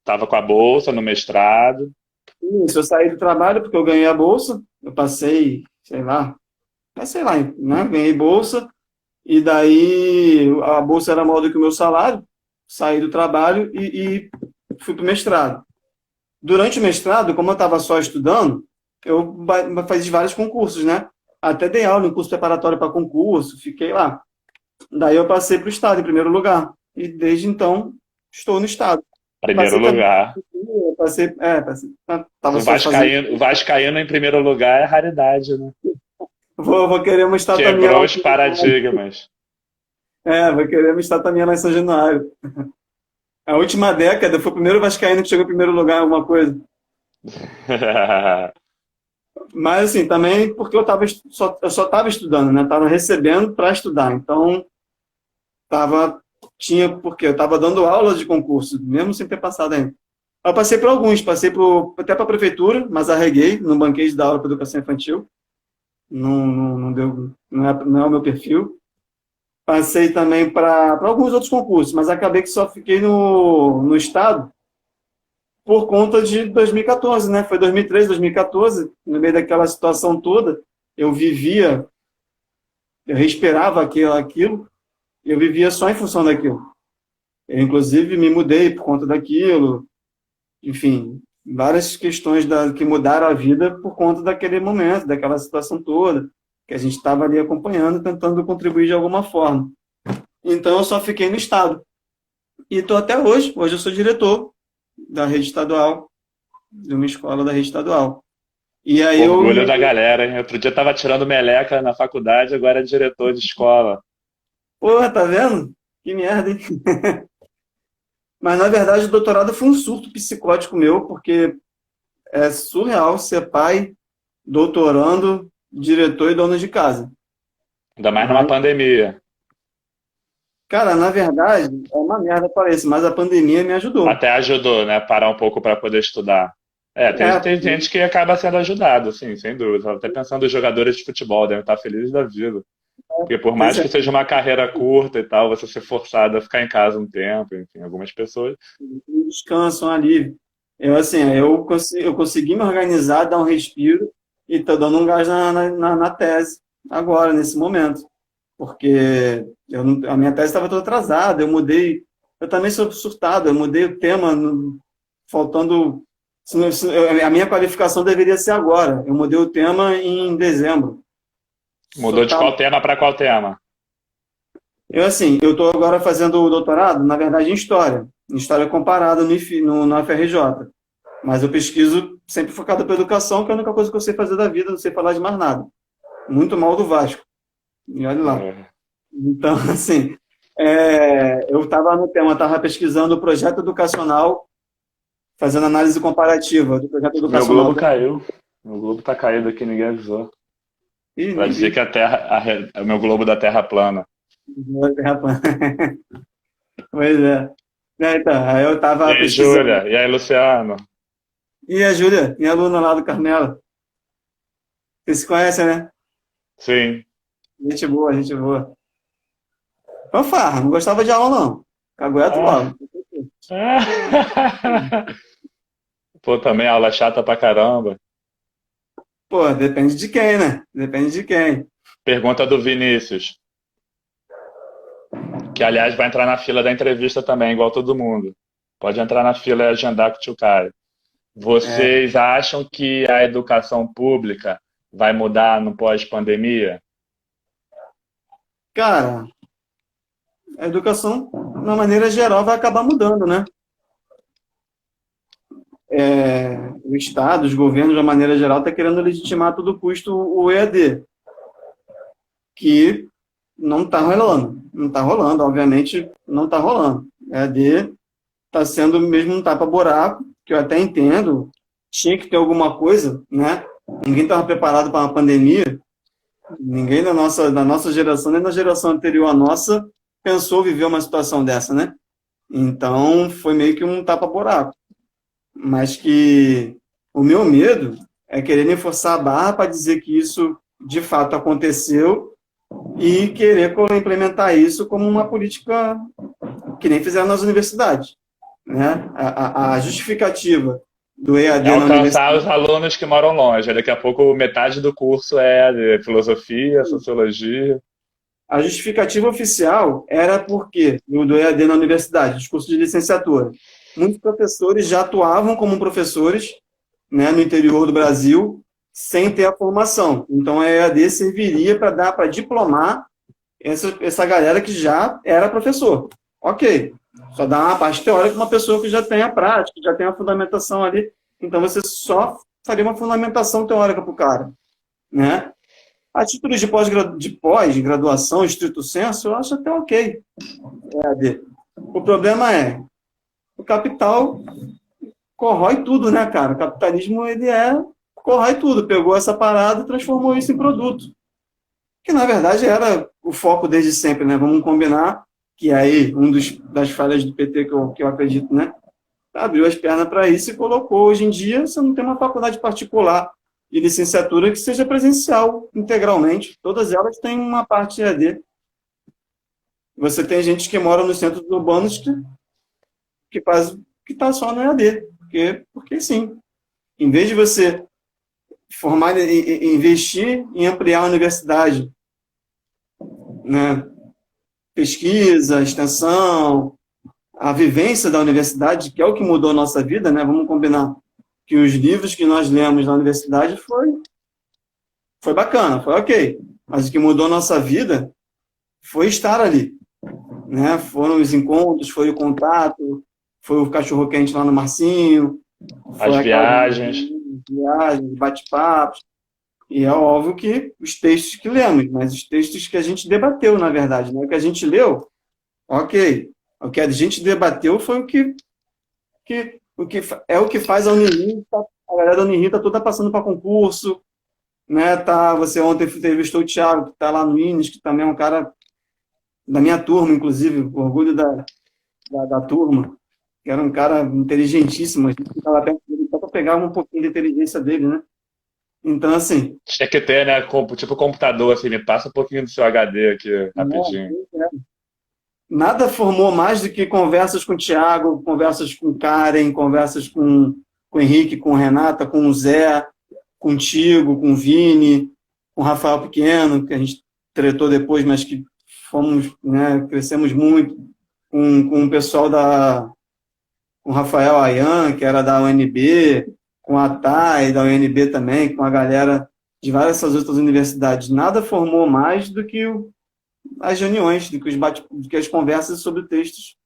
tava com a bolsa no mestrado. Isso, eu saí do trabalho porque eu ganhei a bolsa. Eu passei lá, né? Ganhei bolsa. E daí a bolsa era maior do que o meu salário. Saí do trabalho e fui para o mestrado. Durante o mestrado, como eu estava só estudando, eu fiz vários concursos, né? Até dei aula em curso preparatório para concurso, fiquei lá. Daí eu passei para o estado em primeiro lugar. E desde então estou no estado. Primeiro Passei também. lugar. Passei. Tava O só fazendo. Vascaíno em primeiro lugar é raridade, né? Vou querer uma estátua minha Quebrou lá em os São Januário. paradigmas. Vou querer uma estátua minha lá em São Januário. A última década foi o primeiro vascaíno que chegou em primeiro lugar em alguma coisa. Mas, assim, também porque eu só estava estudando, né? Estava recebendo para estudar. Então, porque eu estava dando aulas de concurso, mesmo sem ter passado ainda. Eu passei por alguns, até para a prefeitura, mas arreguei, não banquei de dar aula para educação infantil. Não deu, não é o meu perfil. Passei também para alguns outros concursos, mas acabei que só fiquei no estado por conta de 2014, né? Foi 2013, 2014, no meio daquela situação toda, eu respirava aquilo, eu vivia só em função daquilo. Eu, inclusive, me mudei por conta daquilo, enfim, várias questões que mudaram a vida por conta daquele momento, daquela situação toda, que a gente estava ali acompanhando, tentando contribuir de alguma forma. Então, eu só fiquei no estado. E estou até hoje. Hoje eu sou diretor da rede estadual, de uma escola da rede estadual. E aí Orgulho da galera, hein? Outro dia tava tirando meleca na faculdade, agora é diretor de escola. Porra, tá vendo? Que merda, hein? Mas, na verdade, o doutorado foi um surto psicótico meu, porque é surreal ser pai, doutorando, diretor e dono de casa. Ainda mais numa Mas, pandemia. cara, na verdade, é uma merda, parece, mas a pandemia me ajudou. Até ajudou, né? Parar um pouco para poder estudar. Tem gente que acaba sendo ajudado, assim, sem dúvida. Tava até pensando os jogadores de futebol, devem estar felizes da vida. Porque por Pois mais é, que seja uma carreira curta e tal, você ser forçado a ficar em casa um tempo, enfim, algumas pessoas. um descanso, um alívio. Assim, eu consegui me organizar, dar um respiro e estou dando um gás na tese agora, nesse momento. Porque a minha tese estava toda atrasada, eu também sou surtado, eu mudei o tema, faltando. A minha qualificação deveria ser agora, eu mudei o tema em dezembro. Mudou de qual tema para qual tema? Eu estou agora fazendo o doutorado, na verdade, em História comparada na UFRJ. Mas eu pesquiso sempre focado para educação, que é a única coisa que eu sei fazer da vida, não sei falar de mais nada. Muito mal do Vasco. E olha lá. Então, assim, eu estava no tema, estava pesquisando o projeto educacional, fazendo análise comparativa do projeto Meu educacional. globo caiu. Meu globo tá caído aqui, ninguém avisou. Pra dizer que o meu globo da Terra plana. Pois é. Então, aí eu estava E aí, pesquisando. Júlia? E aí, Luciano? E a Júlia, minha aluna lá do Carmela. Vocês se conhecem, né? Sim. Gente boa, gente boa. Fanfarra, não gostava de aula, não. Cagueto logo. Pô, também aula chata pra caramba. Pô, depende de quem, né? Depende de quem. Pergunta do Vinícius. Que, aliás, vai entrar na fila da entrevista também, igual todo mundo. Pode entrar na fila e agendar com o tio Caio. Vocês acham que a educação pública vai mudar no pós-pandemia? Cara, a educação, de uma maneira geral, vai acabar mudando, né? O Estado, os governos, de uma maneira geral, está querendo legitimar a todo custo o EAD, que não está rolando. Não está rolando, obviamente, não está rolando. O EAD está sendo mesmo um tapa-buraco, que eu até entendo, tinha que ter alguma coisa, né? Ninguém estava preparado para uma pandemia, ninguém da nossa geração, nem da geração anterior à nossa, pensou viver uma situação dessa, né? Então, foi meio que um tapa-buraco. Mas que o meu medo é querer me forçar a barra para dizer que isso, de fato, aconteceu e querer implementar isso como uma política que nem fizeram nas universidades, né? A justificativa do EAD na Alcançar universidade. os alunos que moram longe. Daqui a pouco metade do curso é de filosofia, sociologia. A justificativa oficial era porque do EAD na universidade, dos cursos de licenciatura. Muitos professores já atuavam como professores, né, no interior do Brasil, sem ter a formação. Então, a EAD serviria para diplomar essa galera que já era professor. Ok, só dá uma parte teórica para uma pessoa que já tem a prática, que já tem a fundamentação ali. Então, você só faria uma fundamentação teórica para o cara, né? A título de pós-graduação, estrito senso, eu acho até ok. EAD. O problema é o capital corrói tudo, né, cara? O capitalismo, corrói tudo. Pegou essa parada e transformou isso em produto. Que, na verdade, era o foco desde sempre, né? Vamos combinar que aí, das falhas do PT que eu acredito, né? Abriu as pernas para isso e colocou. Hoje em dia, você não tem uma faculdade particular de licenciatura que seja presencial integralmente. Todas elas têm uma parte EAD. Você tem gente que mora nos centros urbanos que está só no EAD, porque sim. Em vez de você investir em ampliar a universidade, né? Pesquisa, extensão, a vivência da universidade, que é o que mudou a nossa vida, né? Vamos combinar que os livros que nós lemos na universidade foi bacana, foi ok. Mas o que mudou a nossa vida foi estar ali, né? Foram os encontros, foi o contato, foi o cachorro-quente lá no Marcinho, As viagens, bate-papos. E é óbvio que os textos que lemos, mas os textos que a gente debateu, na verdade, né? O que a gente leu, ok. O que a gente debateu foi o que faz a Unirio, a galera da Unirio está toda passando para concurso, né? Você ontem entrevistou o Thiago, que está lá no INES, que também é um cara da minha turma, inclusive, orgulho da turma, que era um cara inteligentíssimo, a gente estava perto dele só para pegar um pouquinho da inteligência dele, né? Então, assim, Tinha que ter, né? Tipo computador, assim, me passa um pouquinho do seu HD aqui, rapidinho. nada formou mais do que conversas com o Thiago, conversas com o Karen, conversas com o Henrique, com o Renata, com o Zé, contigo, com o Vini, com o Rafael Pequeno, que a gente tretou depois, mas que fomos, né, crescemos muito, com o pessoal com o Rafael Ayan, que era da UNB, com a Thay, da UNB também, com a galera de várias outras universidades. Nada formou mais do que as reuniões, do que as conversas sobre textos.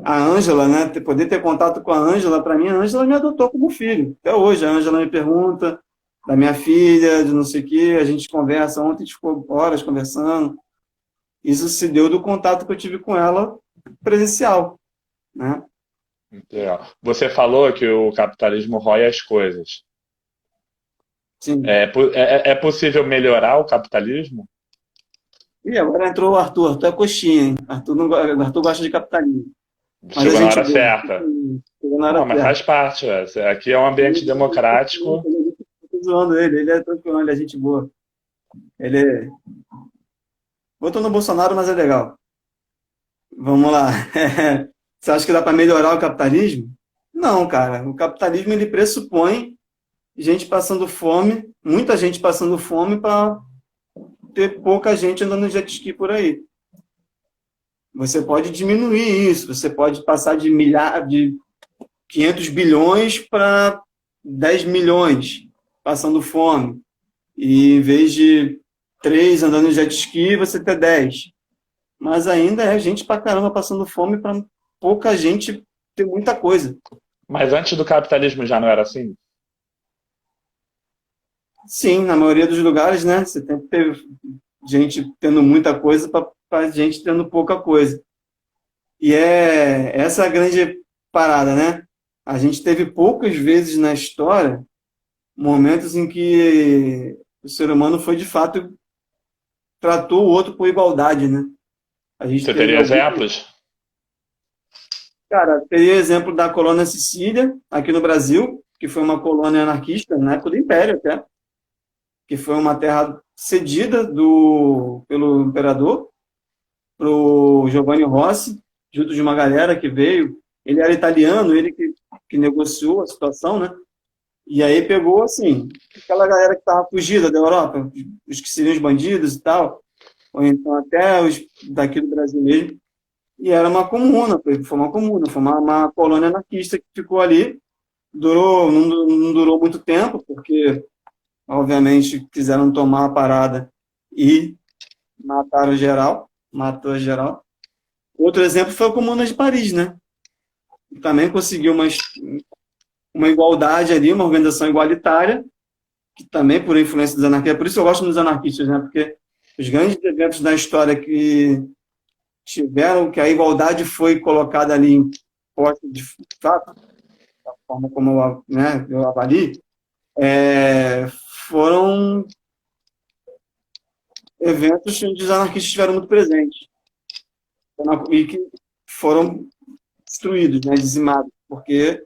A Ângela, né, poder ter contato com a Ângela, para mim, a Ângela me adotou como filho. Até hoje, a Ângela me pergunta da minha filha, de não sei o quê, a gente conversa, ontem a gente ficou horas conversando. Isso se deu do contato que eu tive com ela presencial, né? Legal. Você falou que o capitalismo rói as coisas. Sim. É possível melhorar o capitalismo? E agora entrou o Arthur. Arthur é coxinha, hein? Arthur gosta de capitalismo. Chegou na hora certa. Chegou na hora Não, mas faz parte. Aqui é um ambiente democrático. Estou zoando ele é tranquilo, ele é gente boa. Ele votou no Bolsonaro, mas é legal. Vamos lá. Você acha que dá para melhorar o capitalismo? Não, cara. O capitalismo ele pressupõe gente passando fome, muita gente passando fome para ter pouca gente andando de jet ski por aí. Você pode diminuir isso, você pode passar de 500 bilhões para 10 milhões passando fome. E em vez de 3 andando de jet ski, você ter 10. Mas ainda é gente pra caramba passando fome para pouca gente ter muita coisa. Mas antes do capitalismo já não era assim? Sim, na maioria dos lugares, né? Você tem que ter gente tendo muita coisa para gente tendo pouca coisa. E essa a grande parada, né? A gente teve poucas vezes na história momentos em que o ser humano foi, de fato, tratou o outro com igualdade, né? Você teria exemplos? Cara, teria exemplo da colônia Sicília, aqui no Brasil, que foi uma colônia anarquista, na época do Império até, que foi uma terra cedida pelo imperador para o Giovanni Rossi, junto de uma galera que veio. Ele era italiano, ele que negociou a situação, né? E aí pegou, assim, aquela galera que estava fugida da Europa, os que seriam os bandidos e tal, ou então até os daqui do Brasil mesmo, e era uma comuna, foi uma colônia anarquista que ficou ali, não durou muito tempo, porque obviamente quiseram tomar a parada e matou geral. Outro exemplo foi a Comuna de Paris, né? Também conseguiu uma igualdade ali, uma organização igualitária, que também por influência dos anarquistas, por isso eu gosto dos anarquistas, né? Porque os grandes eventos da história que tiveram, que a igualdade foi colocada ali em posto de fato, da forma como eu avalio, foram eventos onde os anarquistas estiveram muito presentes e que foram destruídos, né, dizimados, porque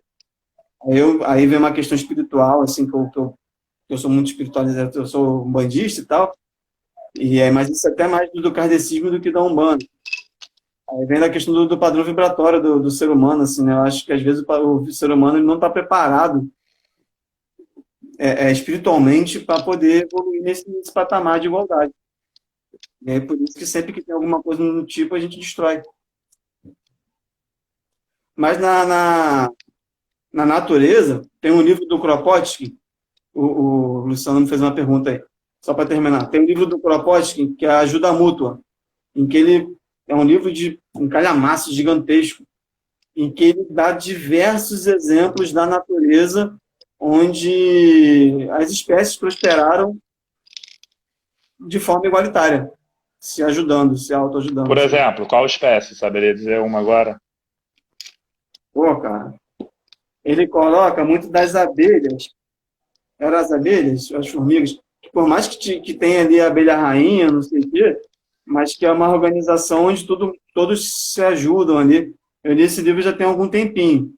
aí vem uma questão espiritual, assim, que eu sou muito espiritualizado, eu sou um bandista e tal, mas isso é até mais do kardecismo do que da Umbanda. Aí vem da questão do padrão vibratório do ser humano, assim, né? Eu acho que às vezes o ser humano ele não está preparado espiritualmente para poder evoluir nesse patamar de igualdade. E aí por isso que sempre que tem alguma coisa do tipo, a gente destrói. Mas na natureza, tem um livro do Kropotkin, o Luciano me fez uma pergunta aí, só para terminar. Tem um livro do Kropotkin, que é a Ajuda Mútua, em que ele é um livro de um calhamaço gigantesco, em que ele dá diversos exemplos da natureza onde as espécies prosperaram de forma igualitária, se ajudando, se autoajudando. Por exemplo, qual espécie? Saberia dizer uma agora? Pô, cara, ele coloca muito das abelhas, eram as abelhas, as formigas, que por mais que tenha ali a abelha rainha, não sei o quê, mas que é uma organização onde todos se ajudam ali. Eu li esse livro já tem algum tempinho.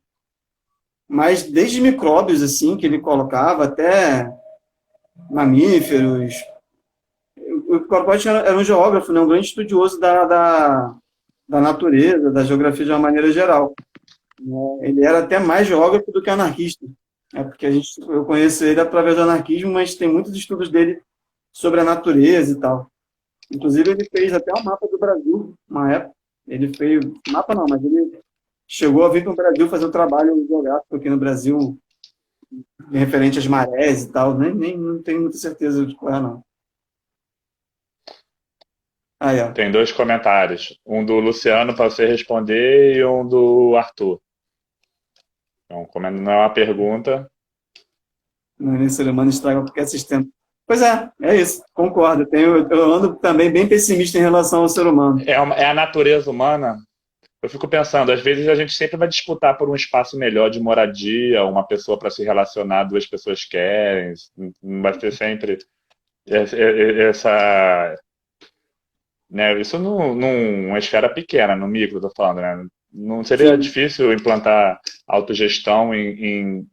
mas desde micróbios, assim, que ele colocava, até mamíferos. O Kropotkin era um geógrafo, né, um grande estudioso da natureza, da geografia de uma maneira geral. Ele era até mais geógrafo do que anarquista, né, porque eu conheço ele através do anarquismo, mas tem muitos estudos dele sobre a natureza e tal. Inclusive, ele fez até um mapa do Brasil, uma época. Ele fez, mapa não, mas ele chegou a vir para o Brasil fazer um trabalho geográfico aqui no Brasil, referente às marés e tal. Nem não tenho muita certeza de qual é, não. Aí, ó. Tem dois comentários. Um do Luciano para você responder e um do Arthur. Então, como não é uma pergunta. O ser humano estraga porque é sistema. Pois é isso, concordo. Eu ando também bem pessimista em relação ao ser humano. É a natureza humana. Eu fico pensando, às vezes a gente sempre vai disputar por um espaço melhor de moradia, uma pessoa para se relacionar, duas pessoas querem, não vai ter sempre essa, né, isso numa esfera pequena, no micro, tô falando, né? Não seria difícil implantar autogestão em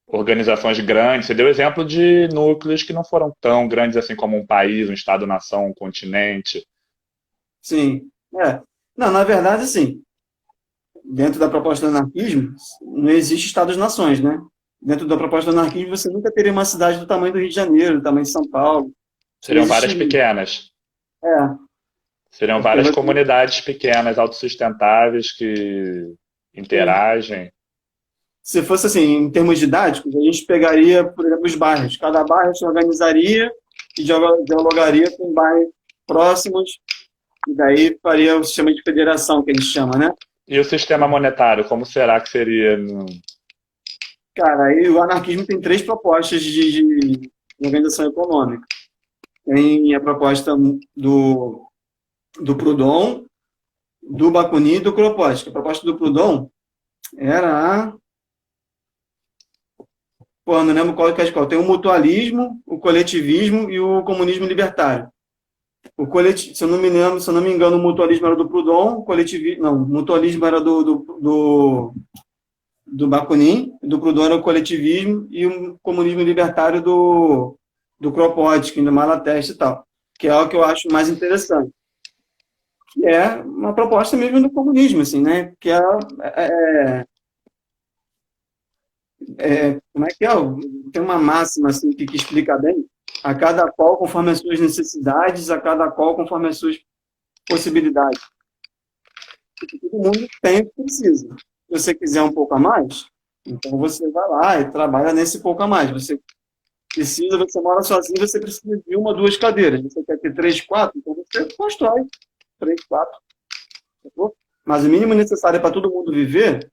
organizações grandes? Você deu exemplo de núcleos que não foram tão grandes assim como um país, um estado-nação, um continente. Sim, Não, na verdade, assim, dentro da proposta do anarquismo, não existe estados-nações, né? Dentro da proposta do anarquismo, você nunca teria uma cidade do tamanho do Rio de Janeiro, do tamanho de São Paulo. Seriam várias pequenas. Seriam várias comunidades pequenas, autossustentáveis, que interagem. Se fosse assim, em termos didáticos, a gente pegaria, por exemplo, os bairros. Cada bairro se organizaria e dialogaria com bairros próximos, e daí faria o sistema de federação, que eles chamam, né? E o sistema monetário, como será que seria? Cara, aí o anarquismo tem 3 propostas de organização econômica. Tem a proposta do Proudhon, do Bakunin e do Kropotkin. A proposta do Proudhon era não lembro qual que é qual. Tem o mutualismo, o coletivismo e o comunismo libertário. Se eu não me engano, o mutualismo era do Proudhon, o mutualismo era do Bakunin, do Proudhon era o coletivismo e o comunismo libertário do Kropotkin, do Malatesta e tal, que é o que eu acho mais interessante. Que é uma proposta mesmo do comunismo, assim, né? Que como é que é? Tem uma máxima assim, que explica bem: a cada qual conforme as suas necessidades, a cada qual conforme as suas possibilidades. Porque todo mundo tem o que precisa. Se você quiser um pouco a mais, então você vai lá e trabalha nesse pouco a mais. Você mora sozinho, você precisa de 1, 2 cadeiras. Você quer ter 3, 4, então você constrói 3, 4. Mas o mínimo necessário para todo mundo viver,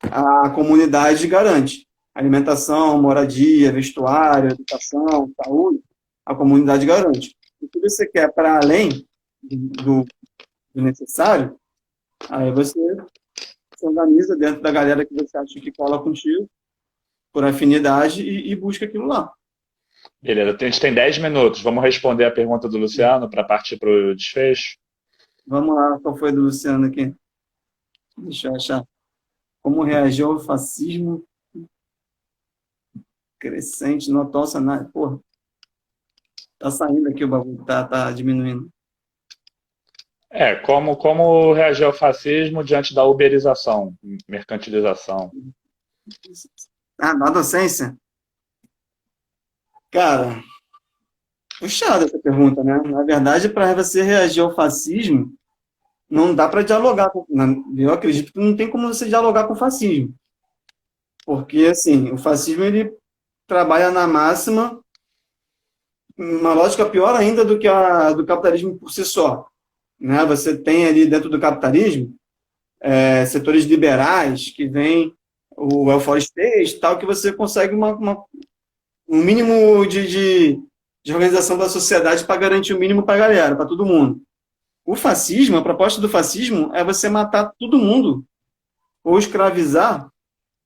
a comunidade garante. Alimentação, moradia, vestuário, educação, saúde, a comunidade garante. O que você quer para além do necessário, aí você se organiza dentro da galera que você acha que cola contigo, por afinidade, e busca aquilo lá. Beleza, a gente tem 10 minutos. Vamos responder a pergunta do Luciano para partir para o desfecho? Vamos lá, qual foi do Luciano aqui? Deixa eu achar. Como reagiu ao fascismo crescente no atual cenário? Porra, tá saindo aqui o bagulho, tá diminuindo. Como reagir ao fascismo diante da uberização, mercantilização? Na docência? Cara, puxada essa pergunta, né? Na verdade, para você reagir ao fascismo, não dá para dialogar com... Eu acredito que não tem como você dialogar com o fascismo. Porque, assim, o fascismo, ele trabalha na máxima uma lógica pior ainda do que a do capitalismo por si só. Né? Você tem ali dentro do capitalismo setores liberais que vem o welfare state, tal, que você consegue um mínimo de organização da sociedade para garantir o mínimo para a galera, para todo mundo. O fascismo, a proposta do fascismo é você matar todo mundo ou escravizar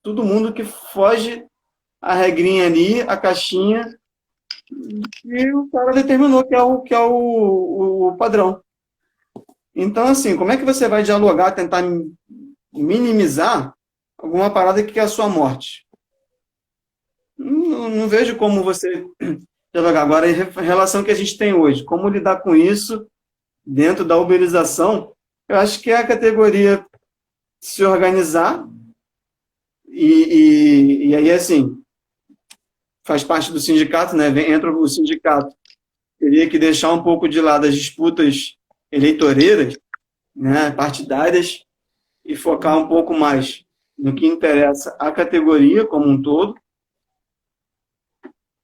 todo mundo que foge a regrinha ali, a caixinha, e o cara determinou que é o padrão. Então, assim, como é que você vai dialogar, tentar minimizar alguma parada que é a sua morte. Não vejo como você dialogar. Agora, em relação que a gente tem hoje, como lidar com isso dentro da uberização, eu acho que é a categoria se organizar e aí, assim, faz parte do sindicato, né? Entra o sindicato, teria que deixar um pouco de lado as disputas eleitoreiras, né, partidárias, e focar um pouco mais no que interessa à categoria como um todo,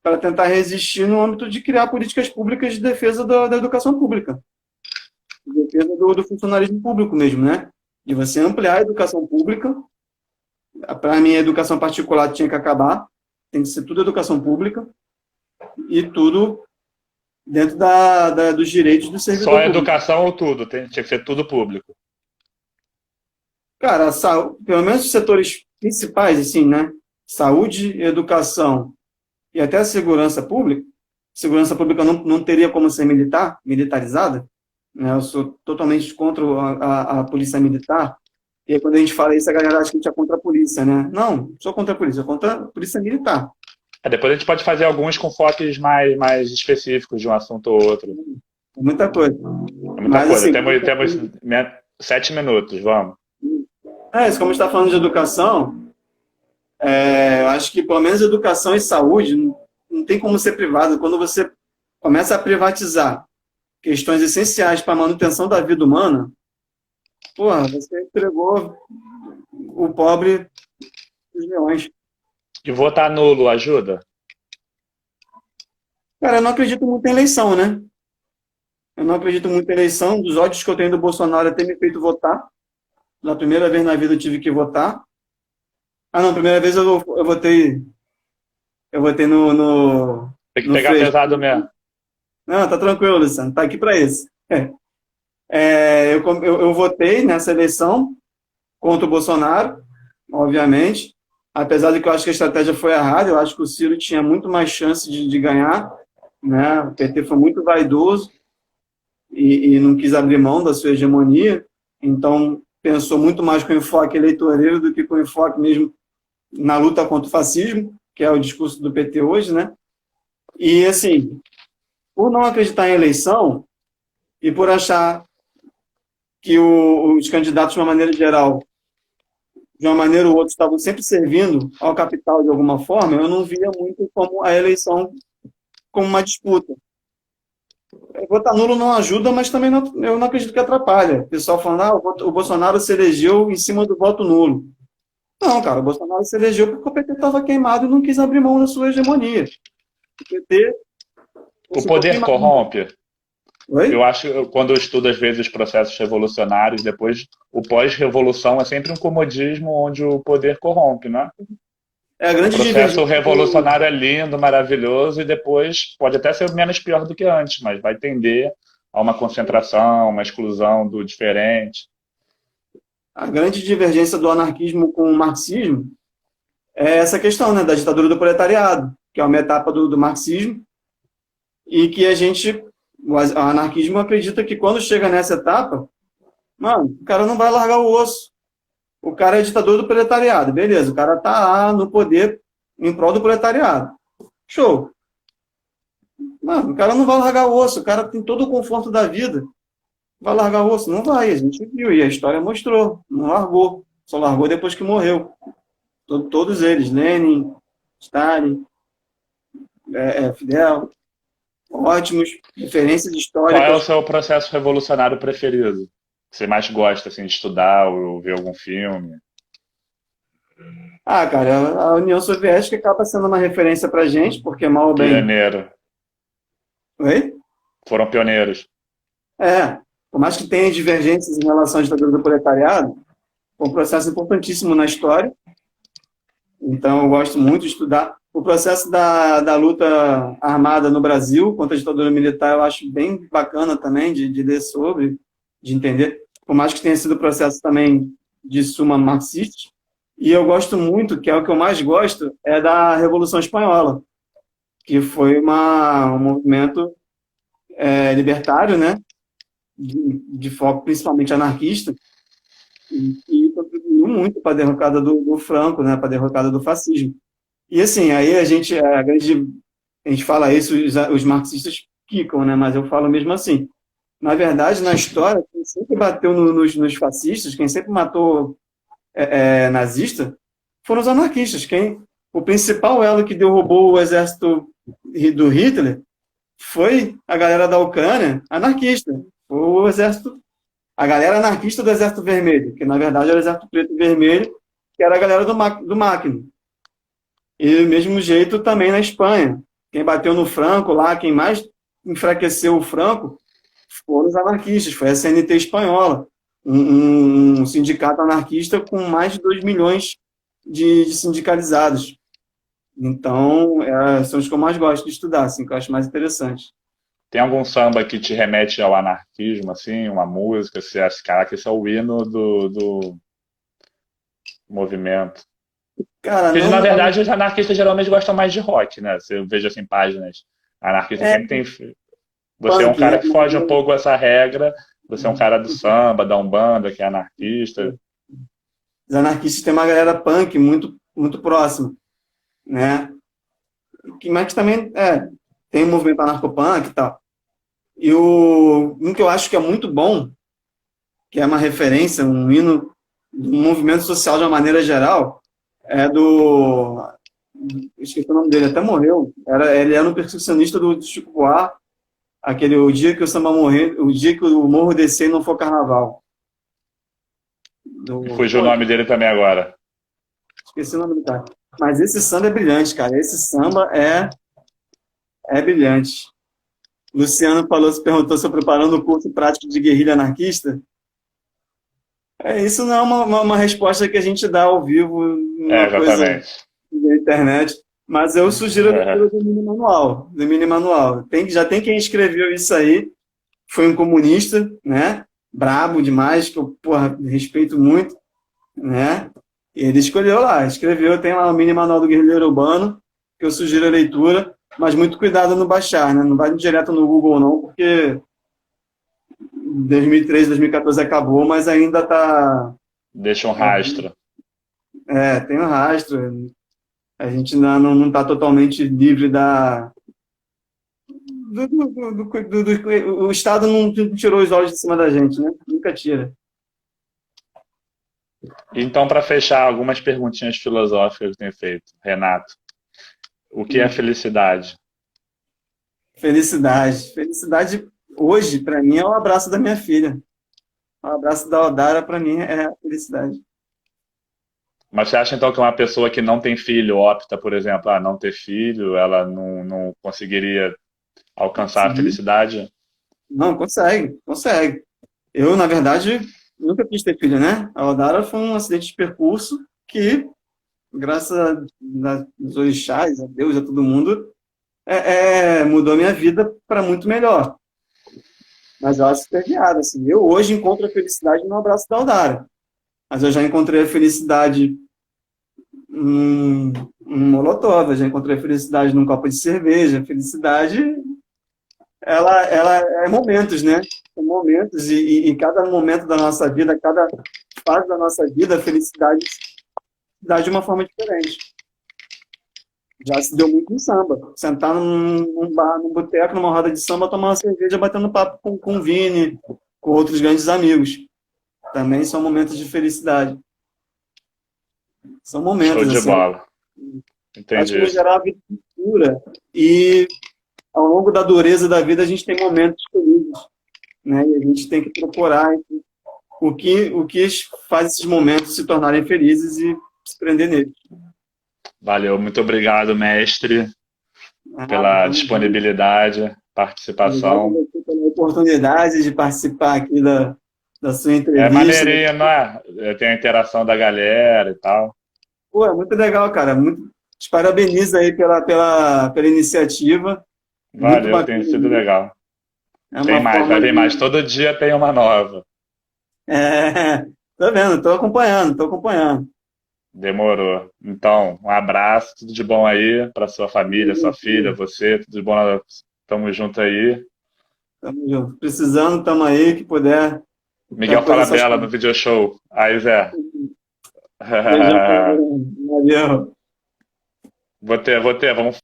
para tentar resistir no âmbito de criar políticas públicas de defesa da educação pública, de defesa do funcionalismo público mesmo, né? De você ampliar a educação pública. Para mim, a educação particular tinha que acabar, tem que ser tudo educação pública e tudo dentro dos direitos do servidor Só público. educação ou tudo? Tinha que ser tudo público. Cara, pelo menos os setores principais, assim, né? Saúde, educação e até a segurança pública. Segurança pública não teria como ser militarizada, né? Eu sou totalmente contra a polícia militar. E aí, quando a gente fala isso, a galera acha que a gente é contra a polícia, né? Não sou contra a polícia, sou contra a polícia militar. Depois a gente pode fazer alguns com foques mais específicos de um assunto ou outro. É muita coisa. É muita Mas, coisa. assim, Temos 7 minutos, vamos. isso, como a gente está falando de educação, eu acho que pelo menos educação e saúde não tem como ser privado. Quando você começa a privatizar questões essenciais para a manutenção da vida humana, porra, você entregou o pobre dos leões. E votar nulo ajuda? Cara, eu não acredito muito em eleição, né? Eu não acredito muito em eleição. Dos ódios que eu tenho do Bolsonaro é ter me feito votar. Na primeira vez na vida eu tive que votar. Ah, não, primeira vez eu votei. Eu votei no. Tem que no pegar Facebook. pesado mesmo. Não, tá tranquilo, Luciano. Tá aqui para isso. Eu votei nessa eleição contra o Bolsonaro, obviamente. Apesar de que eu acho que a estratégia foi errada, eu acho que o Ciro tinha muito mais chance de ganhar, né? O PT foi muito vaidoso e não quis abrir mão da sua hegemonia, então pensou muito mais com enfoque eleitoreiro do que com enfoque mesmo na luta contra o fascismo, que é o discurso do PT hoje, né? E, assim, por não acreditar em eleição e por achar que os candidatos, de uma maneira geral, de uma maneira ou outra, estavam sempre servindo ao capital de alguma forma, eu não via muito como a eleição como uma disputa. Votar nulo não ajuda, mas também eu não acredito que atrapalha. O pessoal falando, o Bolsonaro se elegeu em cima do voto nulo. Não, cara, o Bolsonaro se elegeu porque o PT estava queimado e não quis abrir mão da sua hegemonia. O poder corrompe. Oi? Eu acho, quando eu estudo, às vezes, os processos revolucionários, depois, o pós-revolução é sempre um comodismo onde o poder corrompe, né? A O grande processo divergência revolucionário é lindo, maravilhoso, e depois pode até ser menos pior do que antes, mas vai tender a uma concentração, uma exclusão do diferente. A grande divergência do anarquismo com o marxismo é essa questão, né, da ditadura do proletariado, que é uma etapa do marxismo, e que o anarquismo acredita que quando chega nessa etapa, mano, o cara não vai largar o osso. O cara é ditador do proletariado, beleza, o cara tá lá no poder em prol do proletariado. Show. Mano, o cara não vai largar o osso, o cara tem todo o conforto da vida. Vai largar o osso? Não vai, a gente viu, e a história mostrou, não largou, só largou depois que morreu. Todos eles, Lenin, Stalin, Fidel, ótimos, referências Qual é o históricas. seu processo revolucionário preferido? Que você mais gosta, assim, de estudar ou ver algum filme? Ah, cara, a União Soviética acaba sendo uma referência pra gente, porque mal ou bem... Pioneiro. Oi? Foram pioneiros. Por mais que tenha divergências em relação à ditadura do proletariado, foi um processo importantíssimo na história. Então, eu gosto muito de estudar. O processo da luta armada no Brasil contra a ditadura militar eu acho bem bacana também de ler sobre, de entender. Por mais que tenha sido processo também de suma marxista. E eu gosto muito, que é o que eu mais gosto, é da Revolução Espanhola, que foi um movimento libertário, né? De foco principalmente anarquista, e contribuiu muito para a derrocada do Franco, né, para a derrocada do fascismo. E assim, aí a gente fala isso, os marxistas quicam, né, mas eu falo mesmo assim. Na verdade, na história, quem sempre bateu nos fascistas, quem sempre matou nazista, foram os anarquistas. O principal elo que derrubou o exército do Hitler foi a galera da Ucrânia anarquista. Foi o exército, a galera anarquista do Exército Vermelho, que na verdade era o Exército Preto e Vermelho, que era a galera do Macri. E do mesmo jeito também na Espanha. Quem bateu no Franco lá, quem mais enfraqueceu o Franco, foram os anarquistas, foi a CNT espanhola, um sindicato anarquista com mais de 2 milhões de sindicalizados. Então, são os que eu mais gosto de estudar, assim, que eu acho mais interessante. Tem algum samba que te remete ao anarquismo, assim, uma música, você acha, caraca, esse é o hino do movimento? Cara, Porque, na não. verdade, os anarquistas geralmente gostam mais de rock, né? Você veja assim, páginas. Anarquista É sempre tem. Você é um punk, cara né? que foge um pouco dessa regra. Você é um cara do samba, da Umbanda, que é anarquista. Os anarquistas têm uma galera punk muito, muito próxima, né? Mas que também tem o movimento anarcopunk e tal. E um que eu acho que é muito bom, que é uma referência, um hino do movimento social de uma maneira geral, é do... Esqueci o nome dele, até morreu. Ele era um percussionista do Chico Buarque, o dia que o samba morrer, o dia que o morro descer e não for carnaval. Fugiu o nome dele também agora. Esqueci o nome do cara. Mas esse samba é brilhante, cara. Esse samba é brilhante. Luciano perguntou se eu preparando o curso prático de guerrilha anarquista. Isso não é uma resposta que a gente dá ao vivo numa coisa da internet, mas eu sugiro a leitura do mini manual. Já tem quem escreveu isso aí, foi um comunista, né? Brabo demais, que eu, respeito muito, né? E ele escreveu, tem lá o mini manual do guerrilheiro urbano, que eu sugiro a leitura, mas muito cuidado no baixar, né? Não vai direto no Google não, porque 2013, 2014 acabou, mas ainda está... Deixa um rastro. Tem um rastro. A gente não está totalmente livre da... O Estado não tirou os olhos de cima da gente, né? Nunca tira. Então, para fechar, algumas perguntinhas filosóficas que eu tenho feito. Renato, o que é felicidade? Felicidade hoje, para mim, é o abraço da minha filha. O abraço da Odara, para mim, é a felicidade. Mas você acha, então, que uma pessoa que não tem filho opta, por exemplo, a não ter filho, ela não conseguiria alcançar a felicidade? Não, consegue. Eu, na verdade, nunca quis ter filho, né? A Odara foi um acidente de percurso que, graças aos orixás, a Deus, a todo mundo, mudou a minha vida para muito melhor. Mas eu acho super viado, assim. Eu hoje encontro a felicidade no abraço da Odara. Mas eu já encontrei a felicidade num molotov, eu já encontrei a felicidade num copo de cerveja. A felicidade, ela é momentos, né? São momentos, e cada momento da nossa vida, cada fase da nossa vida, a felicidade dá de uma forma diferente. Já se deu muito no samba. Sentar num bar, num boteco, numa roda de samba, tomar uma cerveja, batendo papo com o Vini, com outros grandes amigos. Também são momentos de felicidade. São momentos. Show de bola. Entendi. Acho que, no geral, a vida é dura. E, ao longo da dureza da vida, a gente tem momentos felizes. Né? E a gente tem que procurar o que faz esses momentos se tornarem felizes e se prender neles. Valeu, muito obrigado, mestre, pela disponibilidade, participação. Obrigado pela oportunidade de participar aqui da sua entrevista. É maneirinho, não é? Tem a interação da galera e tal. Pô, é muito legal, cara. Te parabenizo aí pela iniciativa. Valeu, tem sido legal. Tem mais, vai ter mais. Todo dia tem uma nova. Tô vendo, tô acompanhando. Demorou. Então, um abraço, tudo de bom aí para sua família, sua filha, você, tudo de bom. Tamo junto aí. Tamo junto. Precisando, tamo aí, que puder Miguel Depois dessas Falabella no coisas. video show. Aí, Zé. Beijão, valeu. Vou ter. Vamos